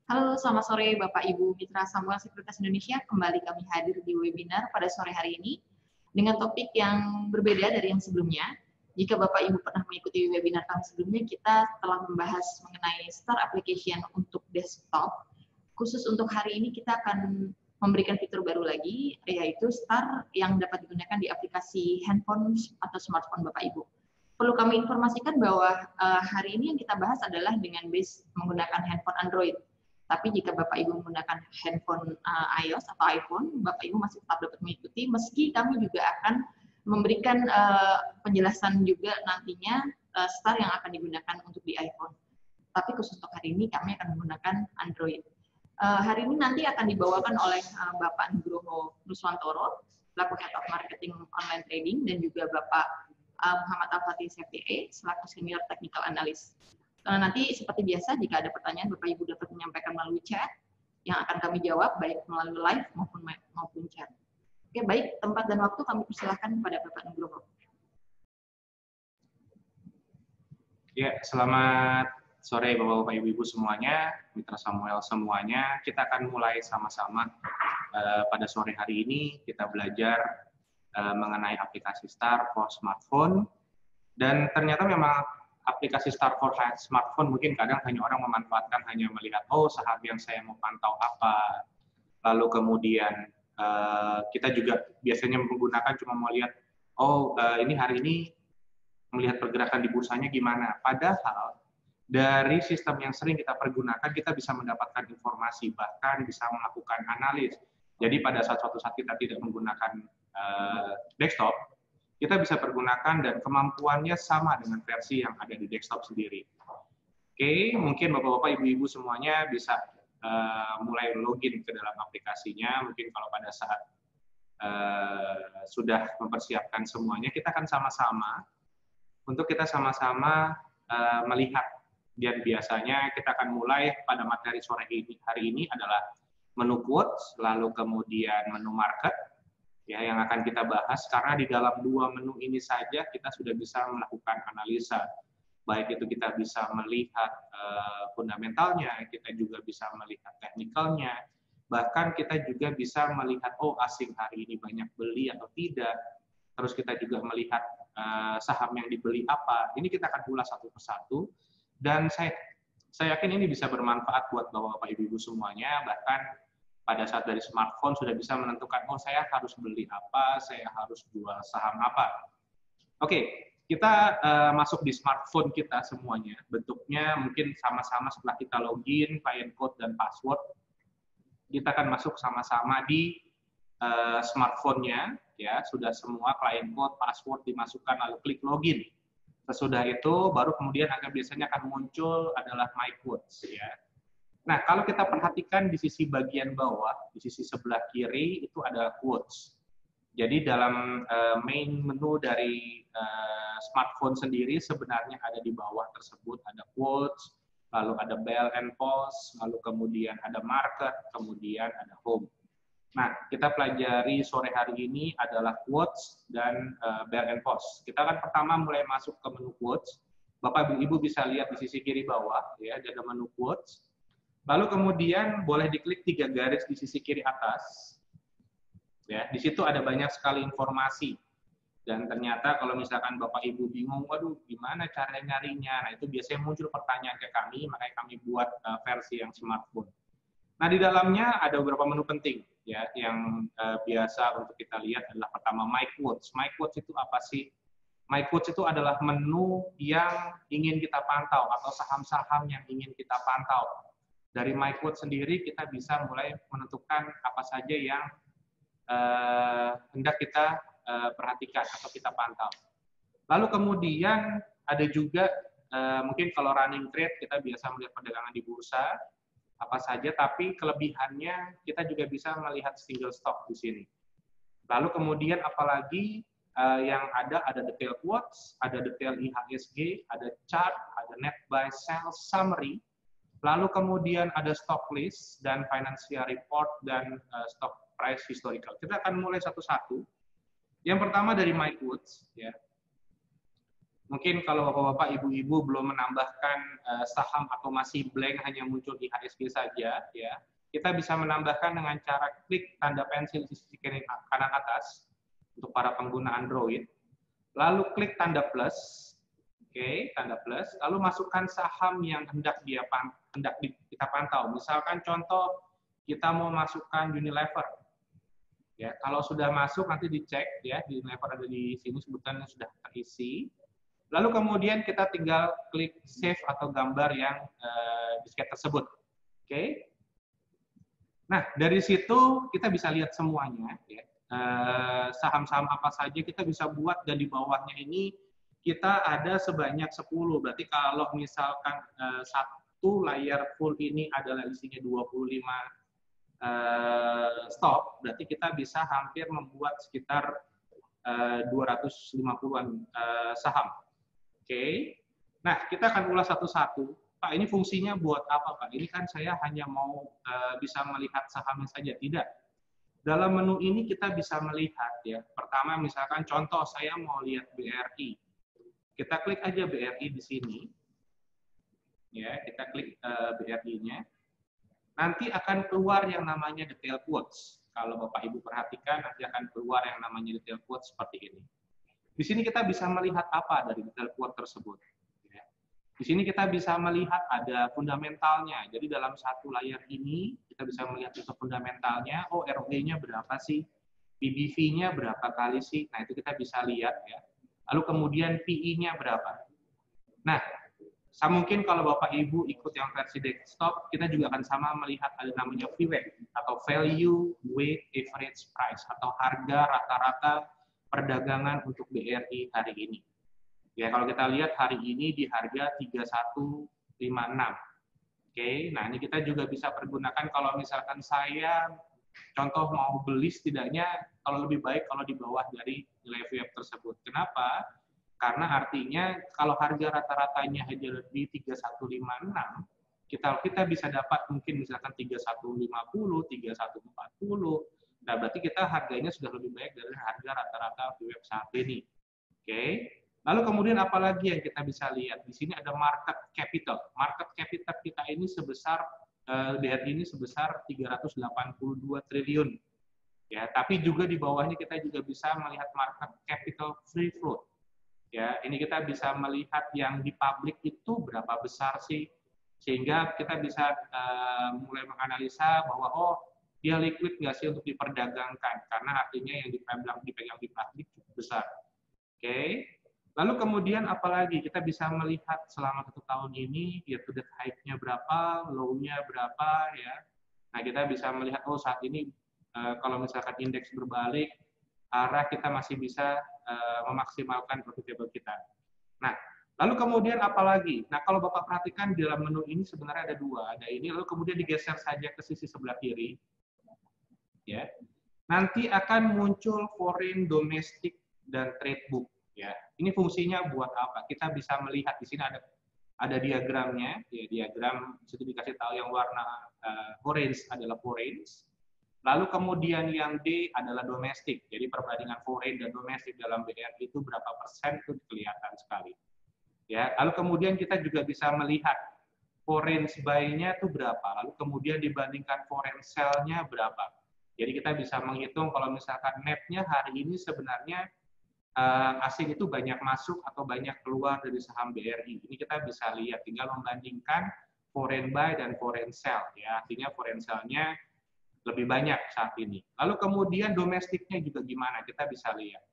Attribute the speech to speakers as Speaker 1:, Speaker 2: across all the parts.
Speaker 1: Halo, selamat sore Bapak Ibu Mitra Samuel Sekuritas Indonesia. Kembali kami hadir di webinar pada sore hari ini dengan topik yang berbeda dari yang sebelumnya. Jika Bapak Ibu pernah mengikuti webinar kami sebelumnya, kita telah membahas mengenai Star Application untuk desktop. Khusus untuk hari ini kita akan memberikan fitur baru lagi, yaitu Star yang dapat digunakan di aplikasi handphone atau smartphone Bapak Ibu. Perlu kami informasikan bahwa hari ini yang kita bahas adalah dengan base menggunakan handphone Android. Tapi jika Bapak Ibu menggunakan handphone iOS atau iPhone, Bapak Ibu masih tetap dapat mengikuti, meski kami juga akan memberikan penjelasan juga nantinya Star yang akan digunakan untuk di iPhone. Tapi khusus untuk hari ini kami akan menggunakan Android. Hari ini nanti akan dibawakan oleh Bapak Nugroho Nuswantoro, selaku Head of Marketing Online Trading, dan juga Bapak Muhammad Al-Fatih CPA, selaku Senior Technical Analyst. Nanti seperti biasa, jika ada pertanyaan, Bapak Ibu dapat menyampaikan melalui chat, yang akan kami jawab, baik melalui live maupun chat. Oke, baik, tempat dan waktu kami persilahkan kepada Bapak Nugroho.
Speaker 2: Ya, selamat sore Bapak-Bapak Ibu-Ibu semuanya, Mitra Samuel semuanya. Kita akan mulai sama-sama pada sore hari ini. Kita belajar mengenai aplikasi Star for smartphone. Dan ternyata memang aplikasi Star for smartphone mungkin kadang hanya orang memanfaatkan hanya melihat, oh saham yang saya mau pantau apa. Lalu kemudian kita juga biasanya menggunakan cuma mau lihat, oh ini hari ini melihat pergerakan di bursanya gimana. Padahal dari sistem yang sering kita pergunakan, kita bisa mendapatkan informasi, bahkan bisa melakukan analis. Jadi pada suatu saat kita tidak menggunakan desktop, kita bisa pergunakan dan kemampuannya sama dengan versi yang ada di desktop sendiri. Oke, mungkin Bapak-Bapak, Ibu-Ibu semuanya bisa mulai login ke dalam aplikasinya. Mungkin kalau pada saat sudah mempersiapkan semuanya, kita akan sama-sama untuk kita sama-sama melihat. Dan biasanya kita akan mulai pada materi sore hari ini adalah menu quotes, lalu kemudian menu market, ya, yang akan kita bahas, karena di dalam dua menu ini saja kita sudah bisa melakukan analisa. Baik itu kita bisa melihat fundamentalnya, kita juga bisa melihat teknikalnya, bahkan kita juga bisa melihat, oh asing hari ini banyak beli atau tidak, terus kita juga melihat saham yang dibeli apa. Ini kita akan ulas satu persatu, dan saya yakin ini bisa bermanfaat buat Bapak-Bapak Ibu-Ibu semuanya, bahkan pada saat dari smartphone sudah bisa menentukan, oh saya harus beli apa, saya harus jual saham apa. Oke, kita masuk di smartphone kita semuanya. Bentuknya mungkin sama-sama setelah kita login, client code dan password, kita akan masuk sama-sama di smartphone-nya, ya, sudah semua client code, password dimasukkan, lalu klik login. Sesudah itu, baru kemudian biasanya akan muncul adalah My Quotes, ya. Nah, kalau kita perhatikan di sisi bagian bawah, di sisi sebelah kiri, itu ada quotes. Jadi dalam main menu dari smartphone sendiri, sebenarnya ada di bawah tersebut, ada quotes, lalu ada bell and pause, lalu kemudian ada market, kemudian ada home. Nah, kita pelajari sore hari ini adalah quotes dan bell and pause. Kita akan pertama mulai masuk ke menu quotes. Bapak Ibu bisa lihat di sisi kiri bawah, ya, ada menu quotes. Lalu kemudian boleh diklik 3 garis di sisi kiri atas. Ya, di situ ada banyak sekali informasi. Dan ternyata kalau misalkan Bapak Ibu bingung, waduh gimana cara nyarinya? Nah, itu biasanya muncul pertanyaan ke kami, makanya kami buat versi yang smartphone. Nah, di dalamnya ada beberapa menu penting, ya, yang biasa untuk kita lihat adalah pertama My Quotes. My Quotes itu apa sih? My Quotes itu adalah menu yang ingin kita pantau atau saham-saham yang ingin kita pantau. Dari My Quotes sendiri kita bisa mulai menentukan apa saja yang hendak kita perhatikan atau kita pantau. Lalu kemudian ada juga mungkin kalau running trade kita biasa melihat perdagangan di bursa apa saja, tapi kelebihannya kita juga bisa melihat single stock di sini. Lalu kemudian apalagi yang ada detail quotes, ada detail IHSG, ada chart, ada net buy sell summary, lalu kemudian ada stock list dan financial report dan stock price historical. Kita akan mulai satu-satu. Yang pertama dari My Quotes, ya. Mungkin kalau bapak-bapak, ibu-ibu belum menambahkan saham atau masih blank hanya muncul di HSG saja, ya, kita bisa menambahkan dengan cara klik tanda pensil di sisi kanan atas untuk para pengguna Android, lalu klik tanda plus, oke, tanda plus, lalu masukkan saham yang hendak kita pantau. Misalkan contoh kita mau masukkan Unilever. Ya, kalau sudah masuk nanti dicek ya, di Unilever ada di sini sebutannya sudah terisi. Lalu kemudian kita tinggal klik save atau gambar yang disket tersebut. Oke. Nah, dari situ kita bisa lihat semuanya ya. Saham-saham apa saja kita bisa buat, dan di bawahnya ini kita ada sebanyak 10. Berarti kalau misalkan satu layar full ini adalah isinya 25 stop, berarti kita bisa hampir membuat sekitar 250-an saham. Oke. Nah, kita akan ulas satu-satu. Pak, ini fungsinya buat apa, Pak? Ini kan saya hanya mau bisa melihat sahamnya saja. Tidak. Dalam menu ini kita bisa melihat ya. Pertama, misalkan contoh saya mau lihat BRI. Kita klik aja BRI di sini. Ya, kita klik BRI-nya. Nanti akan keluar yang namanya detail quotes. Kalau Bapak Ibu perhatikan, nanti akan keluar yang namanya detail quotes seperti ini. Di sini kita bisa melihat apa dari detail quote tersebut. Di sini kita bisa melihat ada fundamentalnya. Jadi dalam satu layar ini kita bisa melihat itu fundamentalnya. Oh, ROE-nya berapa sih? PBV-nya berapa kali sih? Nah, itu kita bisa lihat ya. Lalu kemudian PE-nya berapa. Nah, mungkin kalau Bapak Ibu ikut yang versi desktop, kita juga akan sama melihat ada namanya VWAP atau Value Weight Average Price atau harga rata-rata perdagangan untuk BRI hari ini. Ya, kalau kita lihat hari ini di harga 3156. Oke, nah ini kita juga bisa pergunakan kalau misalkan saya contoh mau beli, setidaknya kalau lebih baik kalau di bawah dari nilai VWAP tersebut. Kenapa? Karena artinya kalau harga rata-ratanya aja di 3156, kita bisa dapat mungkin misalkan 3150, 3140. Nah, berarti kita harganya sudah lebih baik dari harga rata-rata VWAP saat ini. Oke. Lalu kemudian apalagi yang kita bisa lihat? Di sini ada market capital. Market capital kita ini sebesar BRI ini sebesar 382 triliun. Ya, tapi juga di bawahnya kita juga bisa melihat market capital free float. Ya, ini kita bisa melihat yang di publik itu berapa besar sih, sehingga kita bisa mulai menganalisa bahwa oh, dia liquid nggak sih untuk diperdagangkan, karena artinya yang dipegang di publik cukup besar. Oke. Lalu kemudian apalagi kita bisa melihat selama 1 tahun ini year to date high-nya berapa, low-nya berapa ya. Nah, kita bisa melihat oh saat ini kalau misalkan indeks berbalik, arah kita masih bisa memaksimalkan profitable kita. Nah, lalu kemudian apalagi? Nah, kalau Bapak perhatikan di dalam menu ini sebenarnya ada dua, ada ini lalu kemudian digeser saja ke sisi sebelah kiri. Ya. Nanti akan muncul foreign, domestic dan trade book. Ya, ini fungsinya buat apa? Kita bisa melihat di sini ada diagramnya, ya diagram situ dikasih tahu yang warna orange adalah foreign, lalu kemudian yang D adalah domestik. Jadi perbandingan foreign dan domestik dalam BRI itu berapa persen itu kelihatan sekali. Ya, lalu kemudian kita juga bisa melihat foreign buy-nya itu berapa, lalu kemudian dibandingkan foreign sell-nya berapa. Jadi kita bisa menghitung kalau misalkan net-nya hari ini sebenarnya asing itu banyak masuk atau banyak keluar dari saham BRI. Ini kita bisa lihat, tinggal membandingkan foreign buy dan foreign sell. Ya, artinya foreign sell-nya lebih banyak saat ini. Lalu kemudian domestiknya juga gimana, kita bisa lihat.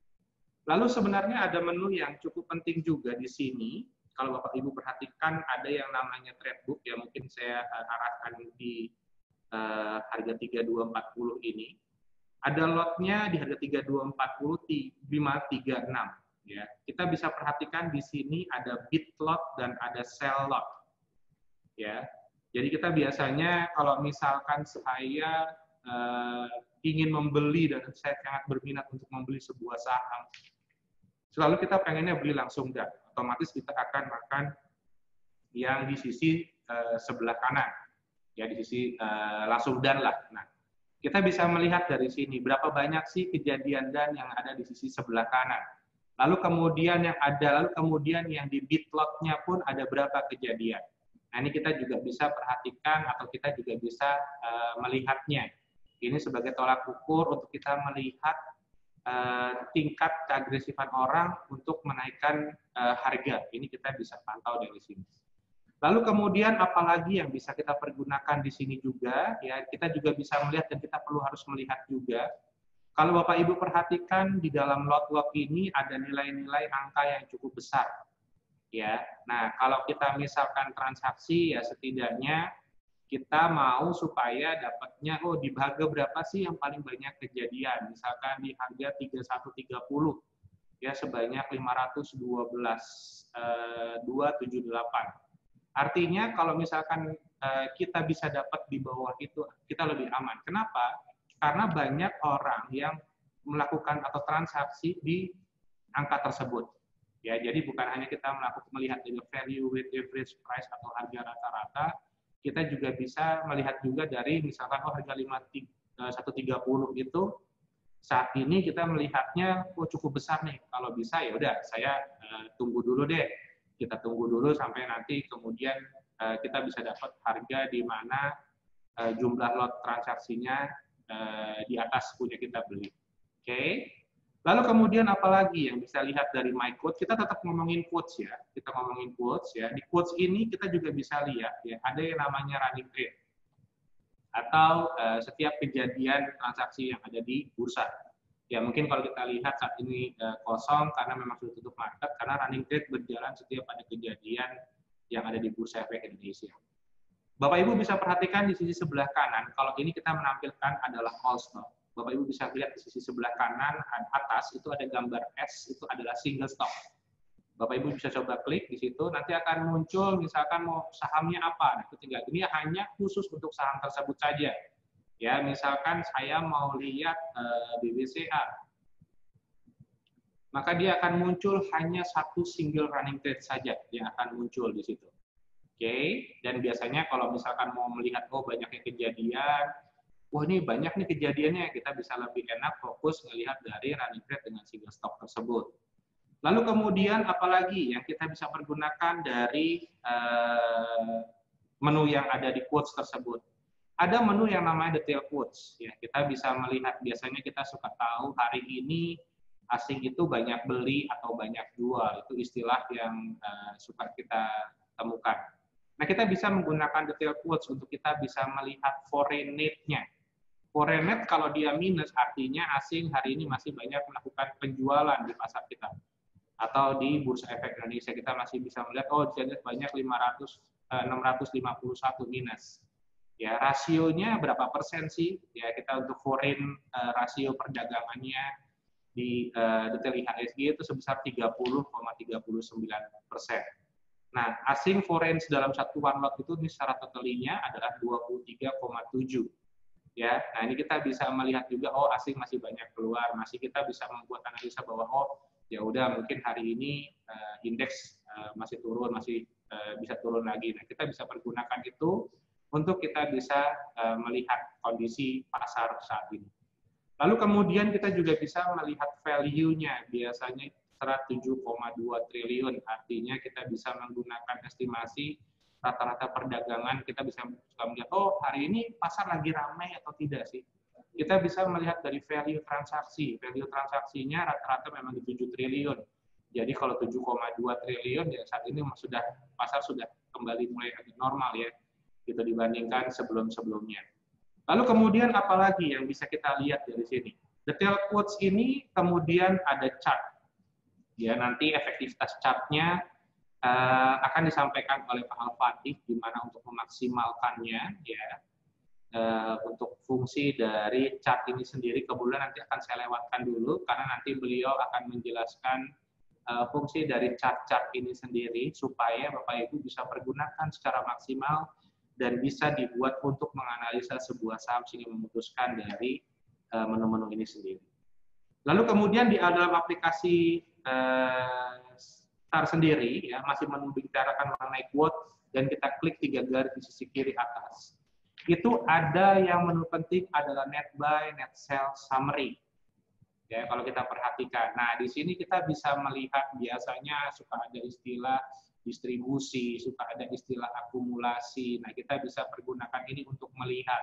Speaker 2: Lalu sebenarnya ada menu yang cukup penting juga di sini. Kalau Bapak Ibu perhatikan ada yang namanya trade book, ya mungkin saya arahkan di harga 3240 ini. Ada lotnya di harga 3240 536 ya. Kita bisa perhatikan di sini ada bid lot dan ada sell lot. Ya. Jadi kita biasanya kalau misalkan saya ingin membeli dan saya sangat berminat untuk membeli sebuah saham, selalu kita pengennya beli langsung dan otomatis kita akan makan yang di sisi sebelah kanan. Ya, di sisi langsung dan lah. Nah, kita bisa melihat dari sini berapa banyak sih kejadian dan yang ada di sisi sebelah kanan. Lalu kemudian yang di bid lot-nya pun ada berapa kejadian. Nah, ini kita juga bisa perhatikan atau kita juga bisa melihatnya. Ini sebagai tolak ukur untuk kita melihat tingkat keagresifan orang untuk menaikkan harga. Ini kita bisa pantau dari sini. Lalu kemudian apalagi yang bisa kita pergunakan di sini juga, ya kita juga bisa melihat dan kita harus melihat juga. Kalau Bapak Ibu perhatikan di dalam lot-lot ini ada nilai-nilai angka yang cukup besar, ya. Nah, kalau kita misalkan transaksi, ya setidaknya kita mau supaya dapatnya, oh di harga berapa sih yang paling banyak kejadian? Misalkan di harga 3130, ya sebanyak 512.278. Artinya kalau misalkan kita bisa dapat di bawah itu, kita lebih aman. Kenapa? Karena banyak orang yang melakukan atau transaksi di angka tersebut. Ya, jadi bukan hanya kita melihat dari value with average price atau harga rata-rata, kita juga bisa melihat juga dari misalkan harga 130 itu saat ini kita melihatnya cukup besar nih. Kalau bisa ya udah saya tunggu dulu deh. Kita tunggu dulu sampai nanti kemudian kita bisa dapat harga di mana jumlah lot transaksinya di atas punya kita beli. Oke. Lalu kemudian apalagi yang bisa lihat dari my quote? Kita tetap ngomongin quotes ya. Kita ngomongin quotes ya. Di quotes ini kita juga bisa lihat ya, ada yang namanya running trade atau setiap kejadian transaksi yang ada di bursa. Ya mungkin kalau kita lihat saat ini kosong karena memang sudah tutup market, karena running trade berjalan setiap ada kejadian yang ada di Bursa Efek Indonesia. Bapak Ibu bisa perhatikan di sisi sebelah kanan, kalau ini kita menampilkan adalah all stock. Bapak Ibu bisa lihat di sisi sebelah kanan atas itu ada gambar S, itu adalah single stock. Bapak Ibu bisa coba klik di situ, nanti akan muncul misalkan mau sahamnya apa. Nah, itu tinggal ini hanya khusus untuk saham tersebut saja. Ya, misalkan saya mau lihat BBCA, maka dia akan muncul hanya satu single running trade saja yang akan muncul di situ. Oke, dan biasanya kalau misalkan mau melihat banyaknya kejadian, ini banyak nih kejadiannya, kita bisa lebih enak fokus melihat dari running trade dengan single stock tersebut. Lalu kemudian apalagi yang kita bisa pergunakan dari menu yang ada di quotes tersebut. Ada menu yang namanya detail quotes. Ya, kita bisa melihat, biasanya kita suka tahu hari ini asing itu banyak beli atau banyak jual. Itu istilah yang suka kita temukan. Nah, kita bisa menggunakan detail quotes untuk kita bisa melihat foreign net-nya. Foreign net kalau dia minus, artinya asing hari ini masih banyak melakukan penjualan di pasar kita. Atau di Bursa Efek Indonesia kita masih bisa melihat, jadi banyak 651 minus. Ya, rasionya berapa persen sih? Ya, kita untuk foreign rasio perdagangannya di detail IHSG itu sebesar 30,39%. Nah, asing foreign dalam satuan lot itu secara totalinya adalah 23,7. Ya, nah ini kita bisa melihat juga, asing masih banyak keluar, masih kita bisa membuat analisa bahwa ya udah mungkin hari ini indeks masih turun, masih bisa turun lagi. Nah, kita bisa pergunakan itu untuk kita bisa melihat kondisi pasar saat ini. Lalu kemudian kita juga bisa melihat value-nya, biasanya 7,2 triliun, artinya kita bisa menggunakan estimasi rata-rata perdagangan, kita bisa melihat, hari ini pasar lagi ramai atau tidak sih. Kita bisa melihat dari value transaksi, value transaksinya rata-rata memang di 7 triliun. Jadi kalau 7,2 triliun, ya saat ini pasar sudah kembali mulai agak normal ya, gitu dibandingkan sebelum-sebelumnya. Lalu kemudian apalagi yang bisa kita lihat dari sini? Detail quotes ini kemudian ada chart. Ya, nanti efektivitas chart-nya akan disampaikan oleh Pak Al-Fatih gimana untuk memaksimalkannya ya. Untuk fungsi dari chart ini sendiri kebetulan nanti akan saya lewatkan dulu karena nanti beliau akan menjelaskan fungsi dari chart-chart ini sendiri supaya Bapak Ibu bisa pergunakan secara maksimal dan bisa dibuat untuk menganalisa sebuah saham sehingga memutuskan dari menu-menu ini sendiri. Lalu kemudian di dalam aplikasi STAR sendiri ya masih membicarakan mengenai quote dan kita klik 3 garis di sisi kiri atas. Itu ada yang menu penting adalah net buy, net sell, summary. Ya, kalau kita perhatikan. Nah, di sini kita bisa melihat biasanya suka ada istilah distribusi, suka ada istilah akumulasi. Nah, kita bisa pergunakan ini untuk melihat.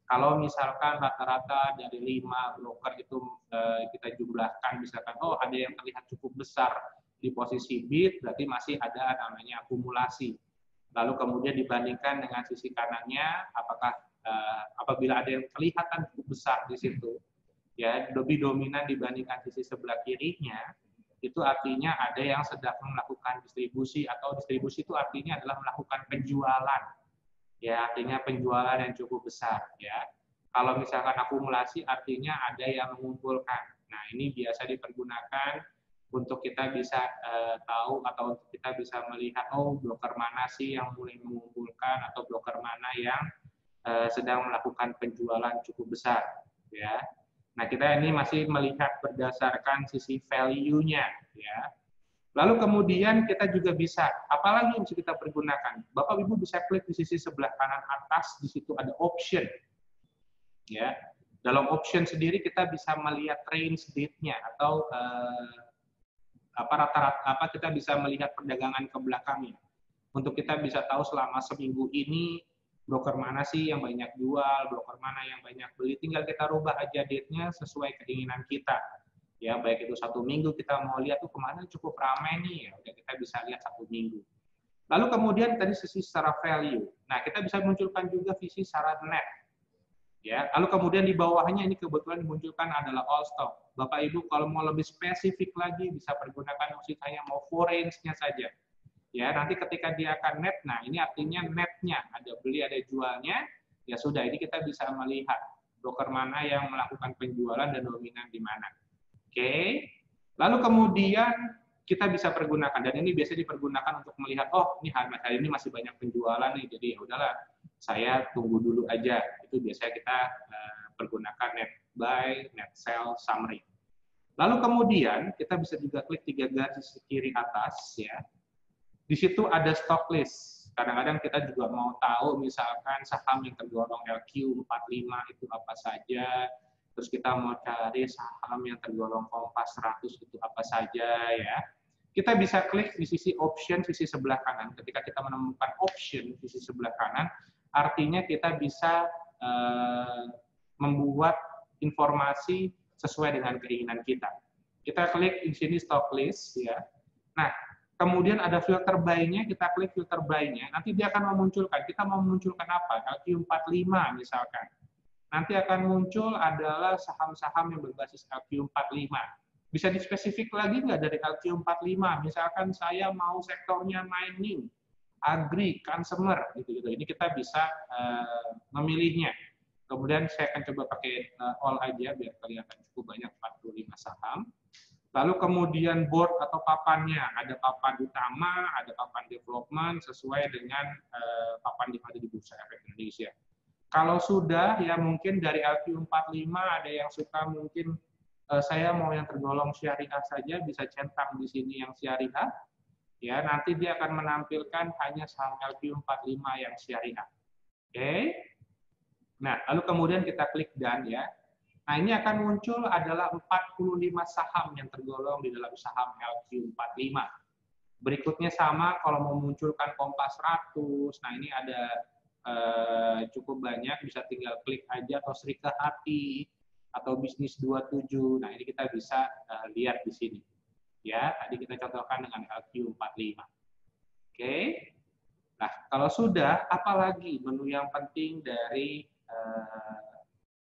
Speaker 2: Kalau misalkan rata-rata dari 5 broker itu kita jumlahkan, misalkan, oh ada yang terlihat cukup besar di posisi bid, berarti masih ada namanya akumulasi. Lalu kemudian dibandingkan dengan sisi kanannya, apakah apabila ada yang kelihatan cukup besar di situ, ya lebih dominan dibandingkan sisi sebelah kirinya, itu artinya ada yang sedang melakukan distribusi, atau distribusi itu artinya adalah melakukan penjualan, ya artinya penjualan yang cukup besar, ya. Kalau misalkan akumulasi artinya ada yang mengumpulkan. Nah, ini biasa dipergunakan untuk kita bisa tahu, atau untuk kita bisa melihat, oh broker mana sih yang mulai mengumpulkan, atau broker mana yang sedang melakukan penjualan cukup besar, ya. Nah, kita ini masih melihat berdasarkan sisi value-nya, ya. Lalu kemudian kita juga bisa, apalagi yang bisa kita pergunakan? Bapak Ibu bisa klik di sisi sebelah kanan atas, di situ ada option. Ya. Dalam option sendiri kita bisa melihat range date-nya, atau rata-rata kita bisa melihat perdagangan ke belakangnya. Untuk kita bisa tahu selama seminggu ini broker mana sih yang banyak jual, broker mana yang banyak beli, tinggal kita rubah aja date-nya sesuai keinginan kita. Ya, baik itu 1 minggu kita mau lihat tuh kemana cukup ramai nih, ya udah kita bisa lihat 1 minggu. Lalu kemudian tadi sisi secara value. Nah, kita bisa munculkan juga visi secara net. Ya, lalu kemudian di bawahnya ini kebetulan dimunculkan adalah all stock. Bapak Ibu kalau mau lebih spesifik lagi bisa pergunakan opsi saya mau foreign-nya saja. Ya, nanti ketika dia akan net, nah ini artinya netnya, ada beli, ada jualnya, ya sudah, ini kita bisa melihat broker mana yang melakukan penjualan dan dominan di mana. Oke, lalu kemudian kita bisa pergunakan, dan ini biasa dipergunakan untuk melihat, oh ini hari ini masih banyak penjualan nih, jadi ya udahlah, saya tunggu dulu aja. Itu biasanya kita pergunakan net buy, net sell, summary. Lalu kemudian kita bisa juga klik 3 garis kiri atas, ya. Di situ ada stock list. Kadang-kadang kita juga mau tahu misalkan saham yang tergolong LQ45 itu apa saja. Terus kita mau cari saham yang tergolong Kompas 100 itu apa saja, ya. Kita bisa klik di sisi option sisi sebelah kanan. Ketika kita menemukan option sisi sebelah kanan, artinya kita bisa membuat informasi sesuai dengan keinginan kita. Kita klik di sini stock list, ya. Nah, kemudian ada filter buy-nya, kita klik filter buy-nya, nanti dia akan memunculkan, kita mau memunculkan apa? LQ45 misalkan. Nanti akan muncul adalah saham-saham yang berbasis LQ45. Bisa dispesifik lagi nggak dari LQ45? Misalkan saya mau sektornya mining, agri, consumer, gitu-gitu. Ini kita bisa memilihnya. Kemudian saya akan coba pakai all aja, biar kelihatan cukup banyak, 45 saham. Lalu kemudian board atau papannya, ada papan utama, ada papan development, sesuai dengan papan yang ada di Bursa Efek Indonesia. Kalau sudah, ya mungkin dari LQ45 ada yang suka mungkin saya mau yang tergolong syariah saja, bisa centang di sini yang syariah. Ya, nanti dia akan menampilkan hanya saham LQ45 yang syariah. Oke. Nah, lalu kemudian kita klik done, ya. Nah, ini akan muncul adalah 45 saham yang tergolong di dalam saham LQ45. Berikutnya sama, kalau mau munculkan Kompas 100, nah ini ada cukup banyak, bisa tinggal klik aja, atau Serika Hati, atau Bisnis 27. Nah, ini kita bisa lihat di sini. Ya, tadi kita contohkan dengan LQ45. Oke. Nah, kalau sudah, apalagi menu yang penting dari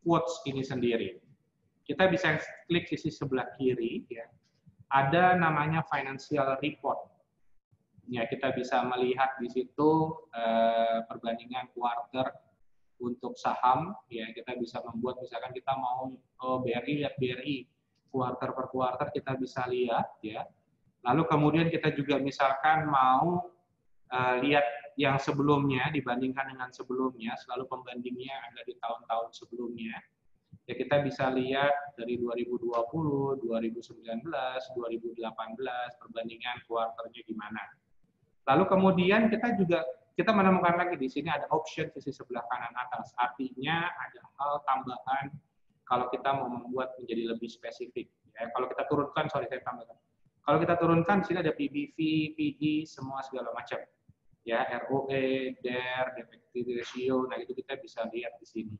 Speaker 2: quotes ini sendiri. Kita bisa klik sisi sebelah kiri, ya. Ada namanya financial report. Ya, kita bisa melihat di situ perbandingan kuarter untuk saham, ya. Kita bisa membuat, misalkan kita mau BRI, lihat BRI kuarter per kuarter, kita bisa lihat, ya. Lalu kemudian kita juga misalkan mau lihat yang sebelumnya dibandingkan dengan sebelumnya, selalu pembandingnya ada di tahun-tahun sebelumnya. Ya, kita bisa lihat dari 2020, 2019, 2018, perbandingan kuarternya gimana. Lalu kemudian kita menemukan lagi di sini ada option sisi sebelah kanan atas. Artinya ada hal tambahan kalau kita mau membuat menjadi lebih spesifik. Kalau kita turunkan, sorry saya tambahkan. Kalau kita turunkan, di sini ada PBV, PE, semua segala macam. Ya, ROE, DER, debt equity ratio, nah itu kita bisa lihat di sini.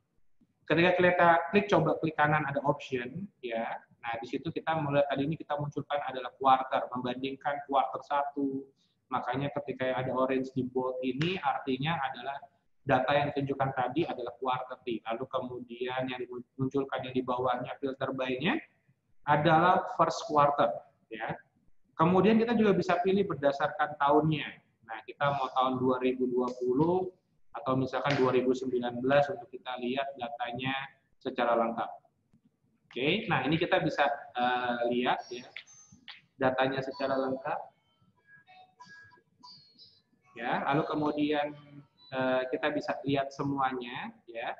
Speaker 2: Ketika kita coba klik kanan ada option, ya. Nah, di situ kita mulai tadi ini kita munculkan adalah quarter, membandingkan quarter 1. Makanya ketika ada orange di bold ini artinya adalah data yang ditunjukkan tadi adalah quarterly. Lalu kemudian yang dimunculkan yang di bawahnya filter by-nya adalah first quarter, ya. Kemudian kita juga bisa pilih berdasarkan tahunnya. Nah, kita mau tahun 2020 atau misalkan 2019 untuk kita lihat datanya secara lengkap. Oke, nah ini kita bisa lihat ya datanya secara lengkap. Ya, lalu kemudian kita bisa lihat semuanya, ya.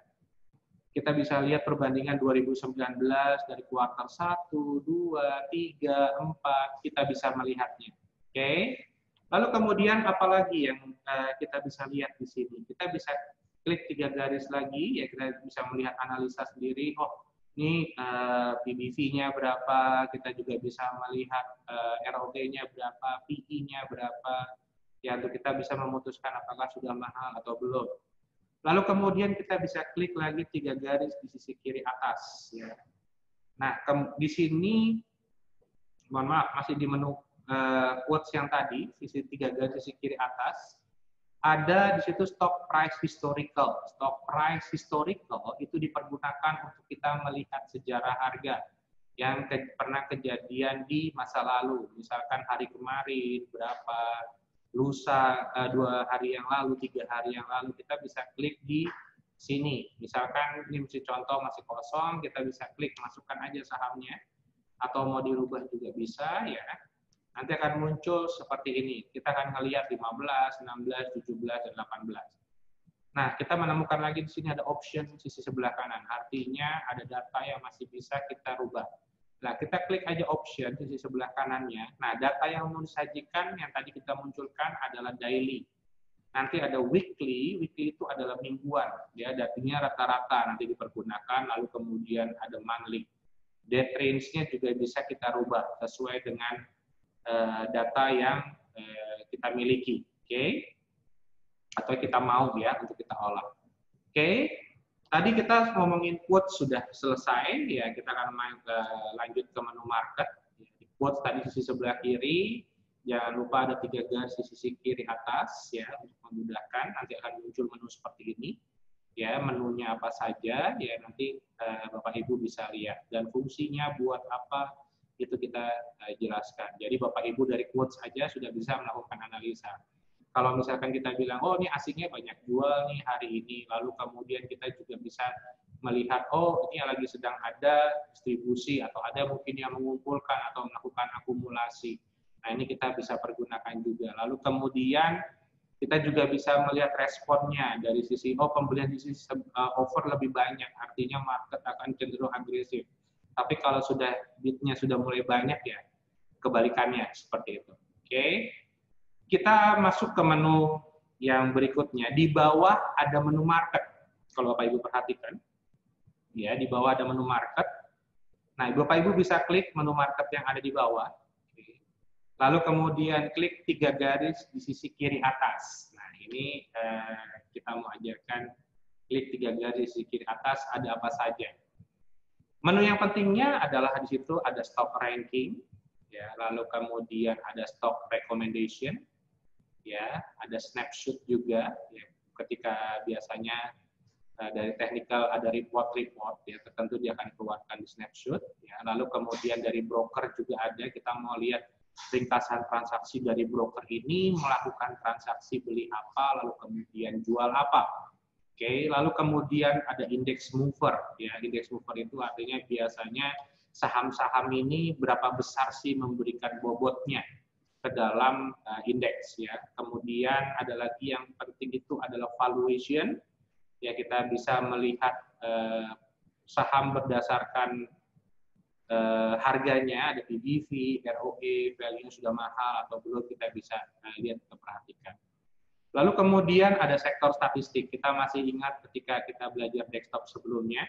Speaker 2: Kita bisa lihat perbandingan 2019 dari kuartal 1, 2, 3, 4, kita bisa melihatnya. Oke. Lalu kemudian apalagi yang kita bisa lihat di sini? Kita bisa klik 3 garis lagi, ya kita bisa melihat analisa sendiri. Oh, ini PBV-nya berapa, kita juga bisa melihat ROE-nya berapa, PE-nya berapa, ya untuk kita bisa memutuskan apakah sudah mahal atau belum. Lalu kemudian kita bisa klik lagi 3 garis di sisi kiri atas. Ya. Nah, di sini, mohon maaf, masih di menu quotes yang tadi, sisi 3 garis di sisi kiri atas, ada di situ stock price historical. Stock price historical itu dipergunakan untuk kita melihat sejarah harga yang pernah kejadian di masa lalu. Misalkan hari kemarin, berapa, lusa 2 hari yang lalu, 3 hari yang lalu, kita bisa klik di sini. Misalkan ini mesti contoh masih kosong, kita bisa klik masukkan aja sahamnya, atau mau dirubah juga bisa, ya. Nanti akan muncul seperti ini. Kita akan melihat 15, 16, 17, dan 18. Nah, kita menemukan lagi di sini ada option sisi sebelah kanan. Artinya ada data yang masih bisa kita rubah. Nah, kita klik aja option di sisi sebelah kanannya. Nah, data yang mau disajikan yang tadi kita munculkan adalah daily. Nanti ada weekly, weekly itu adalah mingguan. Ya, datanya rata-rata nanti dipergunakan, lalu kemudian ada monthly. Date range-nya juga bisa kita rubah sesuai dengan data yang kita miliki. Oke? Atau kita mau ya untuk kita olah. Oke? Tadi kita ngomongin quotes sudah selesai, ya kita akan lanjut ke menu market. Di quotes tadi sisi sebelah kiri, jangan lupa ada 3 garis di sisi kiri atas, ya untuk memudahkan. Nanti akan muncul menu seperti ini, ya menunya apa saja, ya nanti Bapak Ibu bisa lihat dan fungsinya buat apa itu kita jelaskan. Jadi Bapak Ibu dari quotes saja sudah bisa melakukan analisa. Kalau misalkan kita bilang, oh ini asingnya banyak jual nih hari ini, lalu kemudian kita juga bisa melihat, oh ini lagi sedang ada distribusi, atau ada mungkin yang mengumpulkan atau melakukan akumulasi. Nah ini kita bisa pergunakan juga. Lalu kemudian kita juga bisa melihat responnya dari sisi, oh pembelian di sisi over lebih banyak, artinya market akan cenderung agresif. Tapi kalau sudah bidnya sudah mulai banyak ya, kebalikannya seperti itu. Oke. Kita masuk ke menu yang berikutnya. Di bawah ada menu market. Kalau Bapak Ibu perhatikan, ya di bawah ada menu market. Nah, Bapak Ibu bisa klik menu market yang ada di bawah. Lalu kemudian klik 3 garis di sisi kiri atas. Nah, ini kita mau ajarkan klik 3 garis di kiri atas ada apa saja. Menu yang pentingnya adalah di situ ada stock ranking, ya. Lalu kemudian ada stock recommendation. Ya, ada snapshot juga, ya, ketika biasanya dari technical ada report, ya, tertentu dia akan keluarkan di snapshot, ya. Lalu kemudian dari broker juga ada, kita mau lihat ringkasan transaksi dari broker ini melakukan transaksi beli apa, lalu kemudian jual apa. Oke, lalu kemudian ada index mover, ya, index mover itu artinya biasanya saham-saham ini berapa besar sih memberikan bobotnya ke dalam indeks, ya. Kemudian ada lagi yang penting itu adalah valuation, ya kita bisa melihat saham berdasarkan harganya, ada PBV, ROE, value sudah mahal atau belum, kita bisa lihat atau perhatikan. Lalu kemudian ada sektor statistik. Kita masih ingat ketika kita belajar desktop sebelumnya,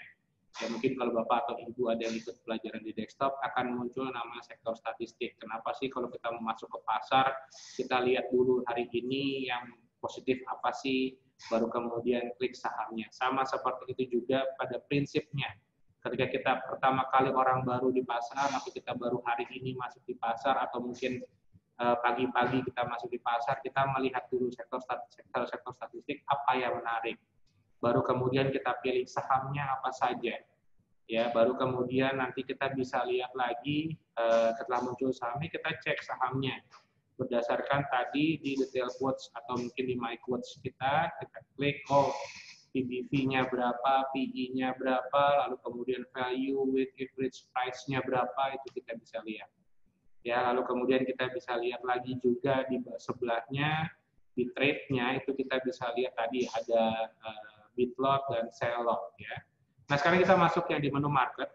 Speaker 2: Ya mungkin kalau Bapak atau Ibu ada yang ikut pelajaran di desktop akan muncul nama sektor statistik. Kenapa sih kalau kita mau masuk ke pasar, kita lihat dulu hari ini yang positif apa sih, baru kemudian klik sahamnya. Sama seperti itu juga pada prinsipnya. Ketika kita pertama kali orang baru di pasar, atau kita baru hari ini masuk di pasar, atau mungkin pagi-pagi kita masuk di pasar, kita melihat dulu sektor statistik apa yang menarik. Baru kemudian kita pilih sahamnya apa saja. Ya, baru kemudian nanti kita bisa lihat lagi setelah muncul sahamnya, kita cek sahamnya. Berdasarkan tadi di detail quotes atau mungkin di my quotes kita klik, oh PBV-nya berapa, PE-nya berapa, lalu kemudian value with average price-nya berapa, itu kita bisa lihat. Ya, lalu kemudian kita bisa lihat lagi juga di sebelahnya, di trade-nya itu kita bisa lihat tadi ada bid lot dan sell lot ya. Nah, sekarang kita masuk yang di menu market,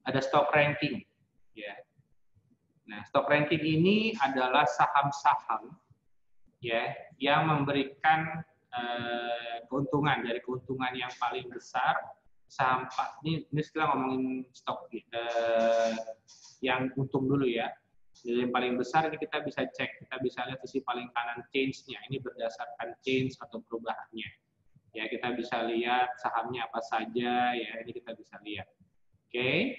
Speaker 2: ada stock ranking ya. Nah, stock ranking ini adalah saham-saham ya yang memberikan keuntungan, dari keuntungan yang paling besar sampai ini setelah ngomongin stok yang untung dulu ya. Jadi yang paling besar ini kita bisa cek, kita bisa lihat sisi paling kanan change-nya, ini berdasarkan change atau perubahannya. Ya, kita bisa lihat sahamnya apa saja ya, ini kita bisa lihat. Oke.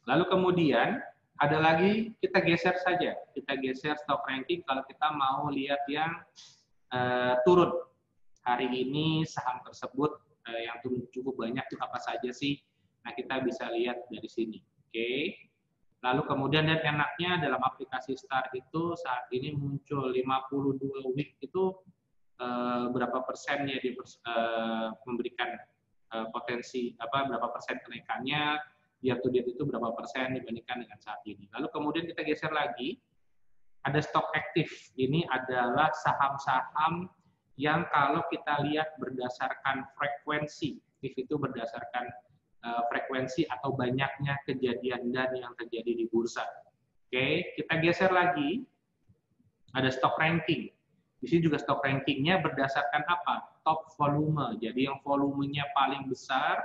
Speaker 2: Lalu kemudian ada lagi, kita geser saja, kita geser stock ranking kalau kita mau lihat yang turun. Hari ini saham tersebut yang turun cukup banyak itu apa saja sih? Nah, kita bisa lihat dari sini. Oke. Lalu kemudian dan enaknya dalam aplikasi Start itu saat ini muncul 52 week itu berapa persennya dia memberikan potensi berapa persen kenaikannya, year to date itu berapa persen dibandingkan dengan saat ini. Lalu kemudian kita geser lagi, ada stok aktif. Ini adalah saham-saham yang kalau kita lihat berdasarkan frekuensi, itu berdasarkan frekuensi atau banyaknya kejadian dan yang terjadi di bursa. Oke, kita geser lagi, ada stok ranking. Di sini juga stok rankingnya berdasarkan apa? Top volume. Jadi yang volumenya paling besar,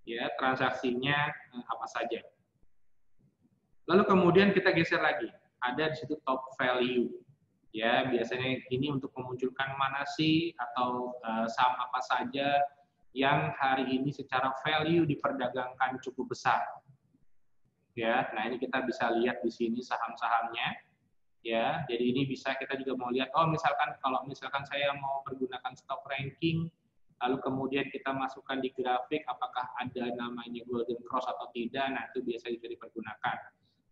Speaker 2: ya transaksinya apa saja. Lalu kemudian kita geser lagi, ada di situ top value. Ya biasanya ini untuk memunculkan mana sih atau saham apa saja yang hari ini secara value diperdagangkan cukup besar. Ya, nah ini kita bisa lihat di sini saham-sahamnya. Ya, jadi ini bisa kita juga mau lihat, oh misalkan kalau misalkan saya mau pergunakan stock ranking, lalu kemudian kita masukkan di grafik apakah ada namanya golden cross atau tidak, nah itu biasa juga dipergunakan.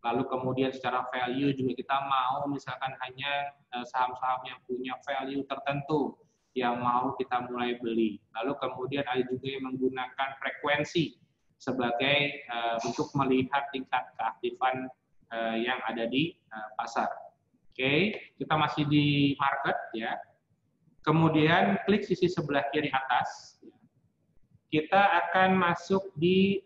Speaker 2: Lalu kemudian secara value juga kita mau misalkan hanya saham-saham yang punya value tertentu yang mau kita mulai beli. Lalu kemudian ada juga yang menggunakan frekuensi sebagai untuk melihat tingkat keaktifan yang ada di pasar. Oke, kita masih di market ya. Kemudian klik sisi sebelah kiri atas. Kita akan masuk di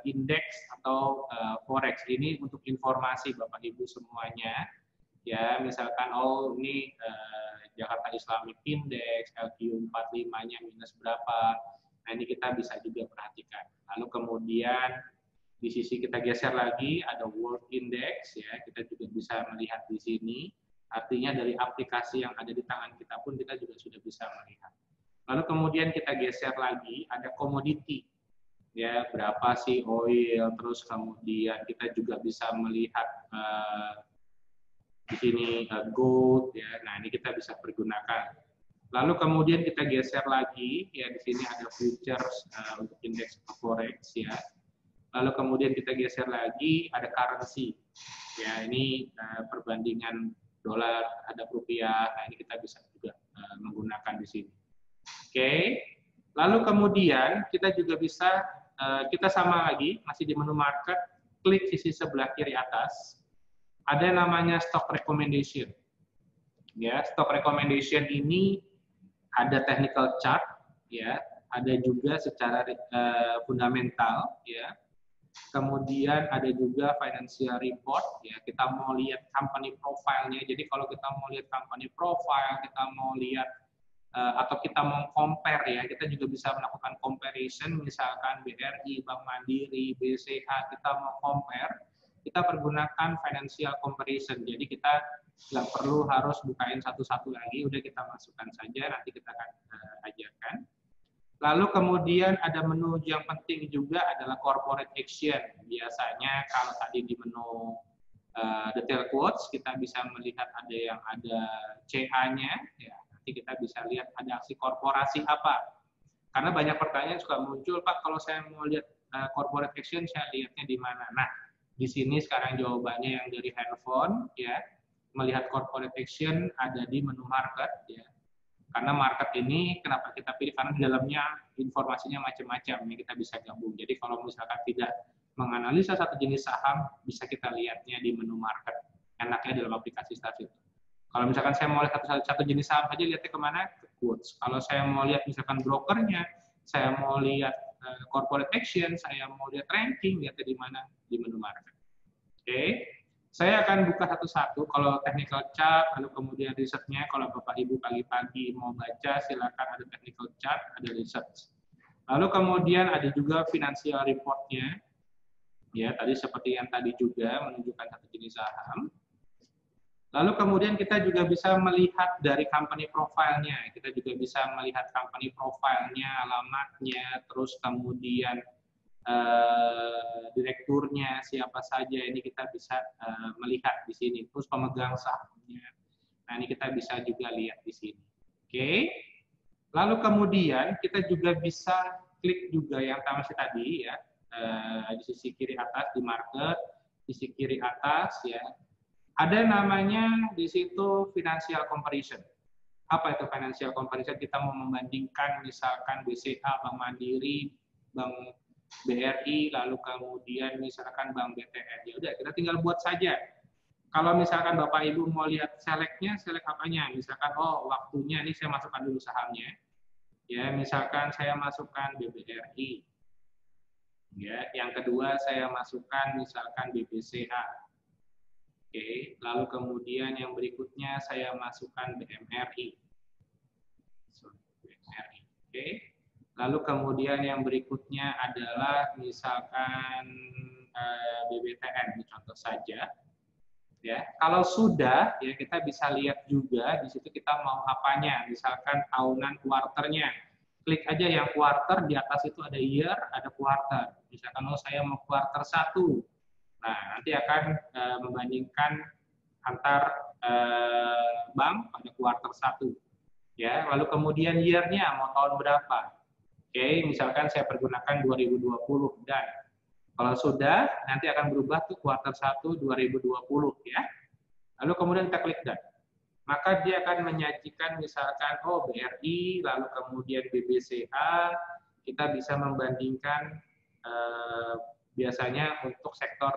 Speaker 2: indeks atau forex. Ini untuk informasi Bapak Ibu semuanya. Ya, misalkan oh ini Jakarta Islamic Index, LQ45-nya minus berapa. Nah, ini kita bisa juga perhatikan. Lalu kemudian di sisi kita geser lagi ada World Index ya, kita juga bisa melihat di sini. Artinya dari aplikasi yang ada di tangan kita pun kita juga sudah bisa melihat. Lalu kemudian kita geser lagi ada komoditi. Ya, berapa sih oil, terus kemudian kita juga bisa melihat di sini gold ya. Nah, ini kita bisa pergunakan. Lalu kemudian kita geser lagi ya, di sini ada futures untuk indeks forex ya. Lalu kemudian kita geser lagi, ada currency. Ya, ini perbandingan dolar terhadap rupiah. Nah, ini kita bisa juga menggunakan di sini. Oke. Lalu kemudian kita juga bisa, kita sama lagi, masih di menu market, klik sisi sebelah kiri atas. Ada namanya stock recommendation. Ya, stock recommendation ini ada technical chart, ya, ada juga secara fundamental, ya. Kemudian ada juga financial report, ya kita mau lihat company profile-nya. Jadi kalau kita mau lihat company profile, kita mau lihat atau kita mau compare ya, kita juga bisa melakukan comparison, misalkan BRI, Bank Mandiri, BCA, kita mau compare, kita pergunakan financial comparison. Jadi kita nggak perlu harus bukain satu-satu lagi, udah kita masukkan saja, nanti kita akan ajarkan. Lalu kemudian ada menu yang penting juga adalah corporate action. Biasanya kalau tadi di menu detail quotes, kita bisa melihat ada yang ada CA-nya, ya. Nanti kita bisa lihat ada aksi korporasi apa. Karena banyak pertanyaan suka muncul, Pak, kalau saya mau lihat corporate action, saya lihatnya di mana? Nah, di sini sekarang jawabannya yang dari handphone, ya. Melihat corporate action ada di menu market, ya. Karena market ini kenapa kita pilih? Karena di dalamnya informasinya macam-macam, ya, kita bisa gabung. Jadi kalau misalkan tidak menganalisa satu jenis saham, bisa kita lihatnya di menu market. Enaknya dalam aplikasi Starfit. Kalau misalkan saya mau lihat satu jenis saham saja, lihatnya kemana? Ke quotes. Kalau saya mau lihat misalkan brokernya, saya mau lihat corporate action, saya mau lihat ranking, lihatnya di mana? Di menu market. Oke. Saya akan buka satu-satu. Kalau technical chart, lalu kemudian research-nya. Kalau Bapak Ibu pagi-pagi mau baca, silakan ada technical chart, ada research. Lalu kemudian ada juga financial report-nya. Ya, tadi seperti yang tadi juga menunjukkan satu jenis saham. Lalu kemudian kita juga bisa melihat dari company profile-nya. Kita juga bisa melihat company profile-nya, alamatnya, terus kemudian direkturnya siapa saja. Ini kita bisa melihat di sini. Terus pemegang sahamnya. Nah, ini kita bisa juga lihat di sini. Oke. Lalu kemudian kita juga bisa klik juga yang tadi ya. Di sisi kiri atas di market, di sisi kiri atas ya. Ada namanya di situ financial comparison. Apa itu financial comparison? Kita mau membandingkan misalkan BCA, Bank Mandiri, Bank BRI, lalu kemudian misalkan Bank BTN. Ya udah, kita tinggal buat saja. Kalau misalkan Bapak Ibu mau lihat select-nya, select apanya? Misalkan oh waktunya ini saya masukkan dulu sahamnya. Ya, misalkan saya masukkan BBRI. Ya, yang kedua saya masukkan misalkan BBCA. Oke, lalu kemudian yang berikutnya saya masukkan BMRI. Oke, lalu kemudian yang berikutnya adalah misalkan BBTN, ini contoh saja. Ya, kalau sudah, ya kita bisa lihat juga di situ kita mau apanya, misalkan tahunan kuarternya. Klik aja yang kuarter, di atas itu ada year, ada quarter. Misalkan oh saya mau kuarter 1. Nah, nanti akan membandingkan antar bank pada kuarter 1. Ya, lalu kemudian year-nya mau tahun berapa. Oke, misalkan saya pergunakan 2020 dan kalau sudah nanti akan berubah ke kuarter 1 2020 ya. Lalu kemudian kita klik dan. Maka dia akan menyajikan misalkan oh BRI, lalu kemudian BBCA, kita bisa membandingkan biasanya untuk sektor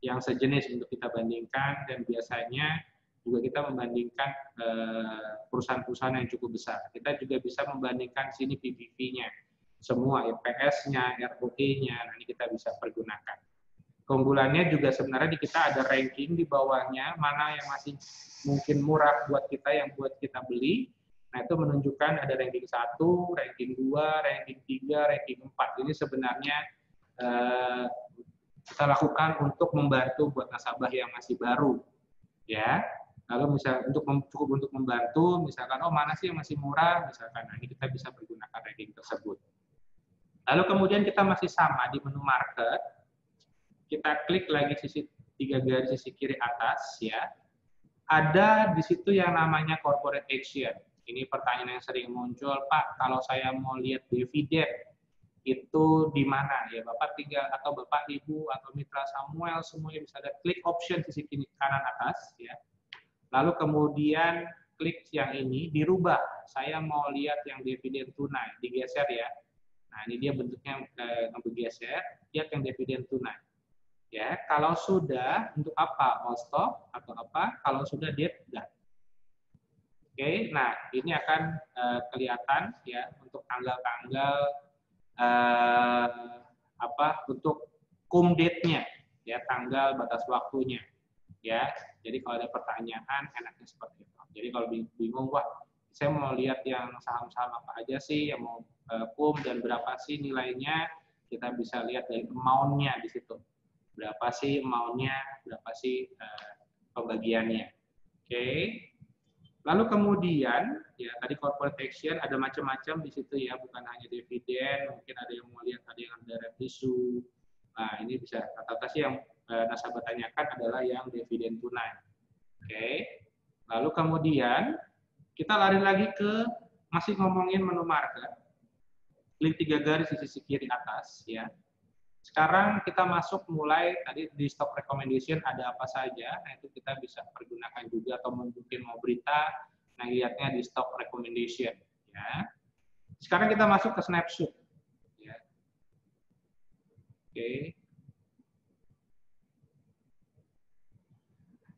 Speaker 2: yang sejenis untuk kita bandingkan dan biasanya juga kita membandingkan perusahaan-perusahaan yang cukup besar. Kita juga bisa membandingkan sini PBV-nya, semua EPS-nya, ROE-nya, nah ini kita bisa pergunakan. Keunggulannya juga sebenarnya di kita ada ranking di bawahnya, mana yang masih mungkin murah buat kita, yang buat kita beli. Nah itu menunjukkan ada ranking 1, ranking 2, ranking 3, ranking 4. Ini sebenarnya kita lakukan untuk membantu buat nasabah yang masih baru, ya. Lalu misal cukup untuk membantu, misalkan oh mana sih yang masih murah, misalkan, nah ini kita bisa menggunakan ranking tersebut. Lalu kemudian kita masih sama di menu market, kita klik lagi sisi 3 garis sisi kiri atas, ya. Ada di situ yang namanya corporate action. Ini pertanyaan yang sering muncul, Pak, kalau saya mau lihat dividen itu di mana ya Bapak tinggal atau Bapak Ibu atau Mitra Samuel semuanya bisa ada klik option sisi kiri kanan atas ya. Lalu kemudian klik yang ini dirubah. Saya mau lihat yang dividen tunai, digeser ya. Nah, ini dia bentuknya bergeser, lihat yang dividen tunai. Ya, kalau sudah untuk apa? All stop atau apa? Kalau sudah dia sudah. Oke, nah ini akan kelihatan ya untuk tanggal-tanggal untuk cum date-nya ya, tanggal batas waktunya ya. Jadi kalau ada pertanyaan enaknya seperti itu. Jadi kalau bingung wah saya mau lihat yang saham-saham apa aja sih yang mau PUM dan berapa sih nilainya, kita bisa lihat dari amount-nya di situ. Berapa sih amount-nya, berapa sih pembagiannya. Oke. Lalu kemudian, ya tadi corporate action ada macam-macam di situ ya, bukan hanya dividen, mungkin ada yang mau lihat ada yang direct issue. Nah, ini bisa rata-rata sih yang nasabah tanyakan adalah yang dividen tunai. Oke. Lalu kemudian kita lari lagi ke masih ngomongin menu market. Klik 3 garis di sisi kiri atas ya. Sekarang kita masuk mulai tadi di stock recommendation ada apa saja. Nah, itu kita bisa pergunakan juga atau mungkin mau berita, nah lihatnya di stock recommendation ya. Sekarang kita masuk ke snapshot ya. Oke.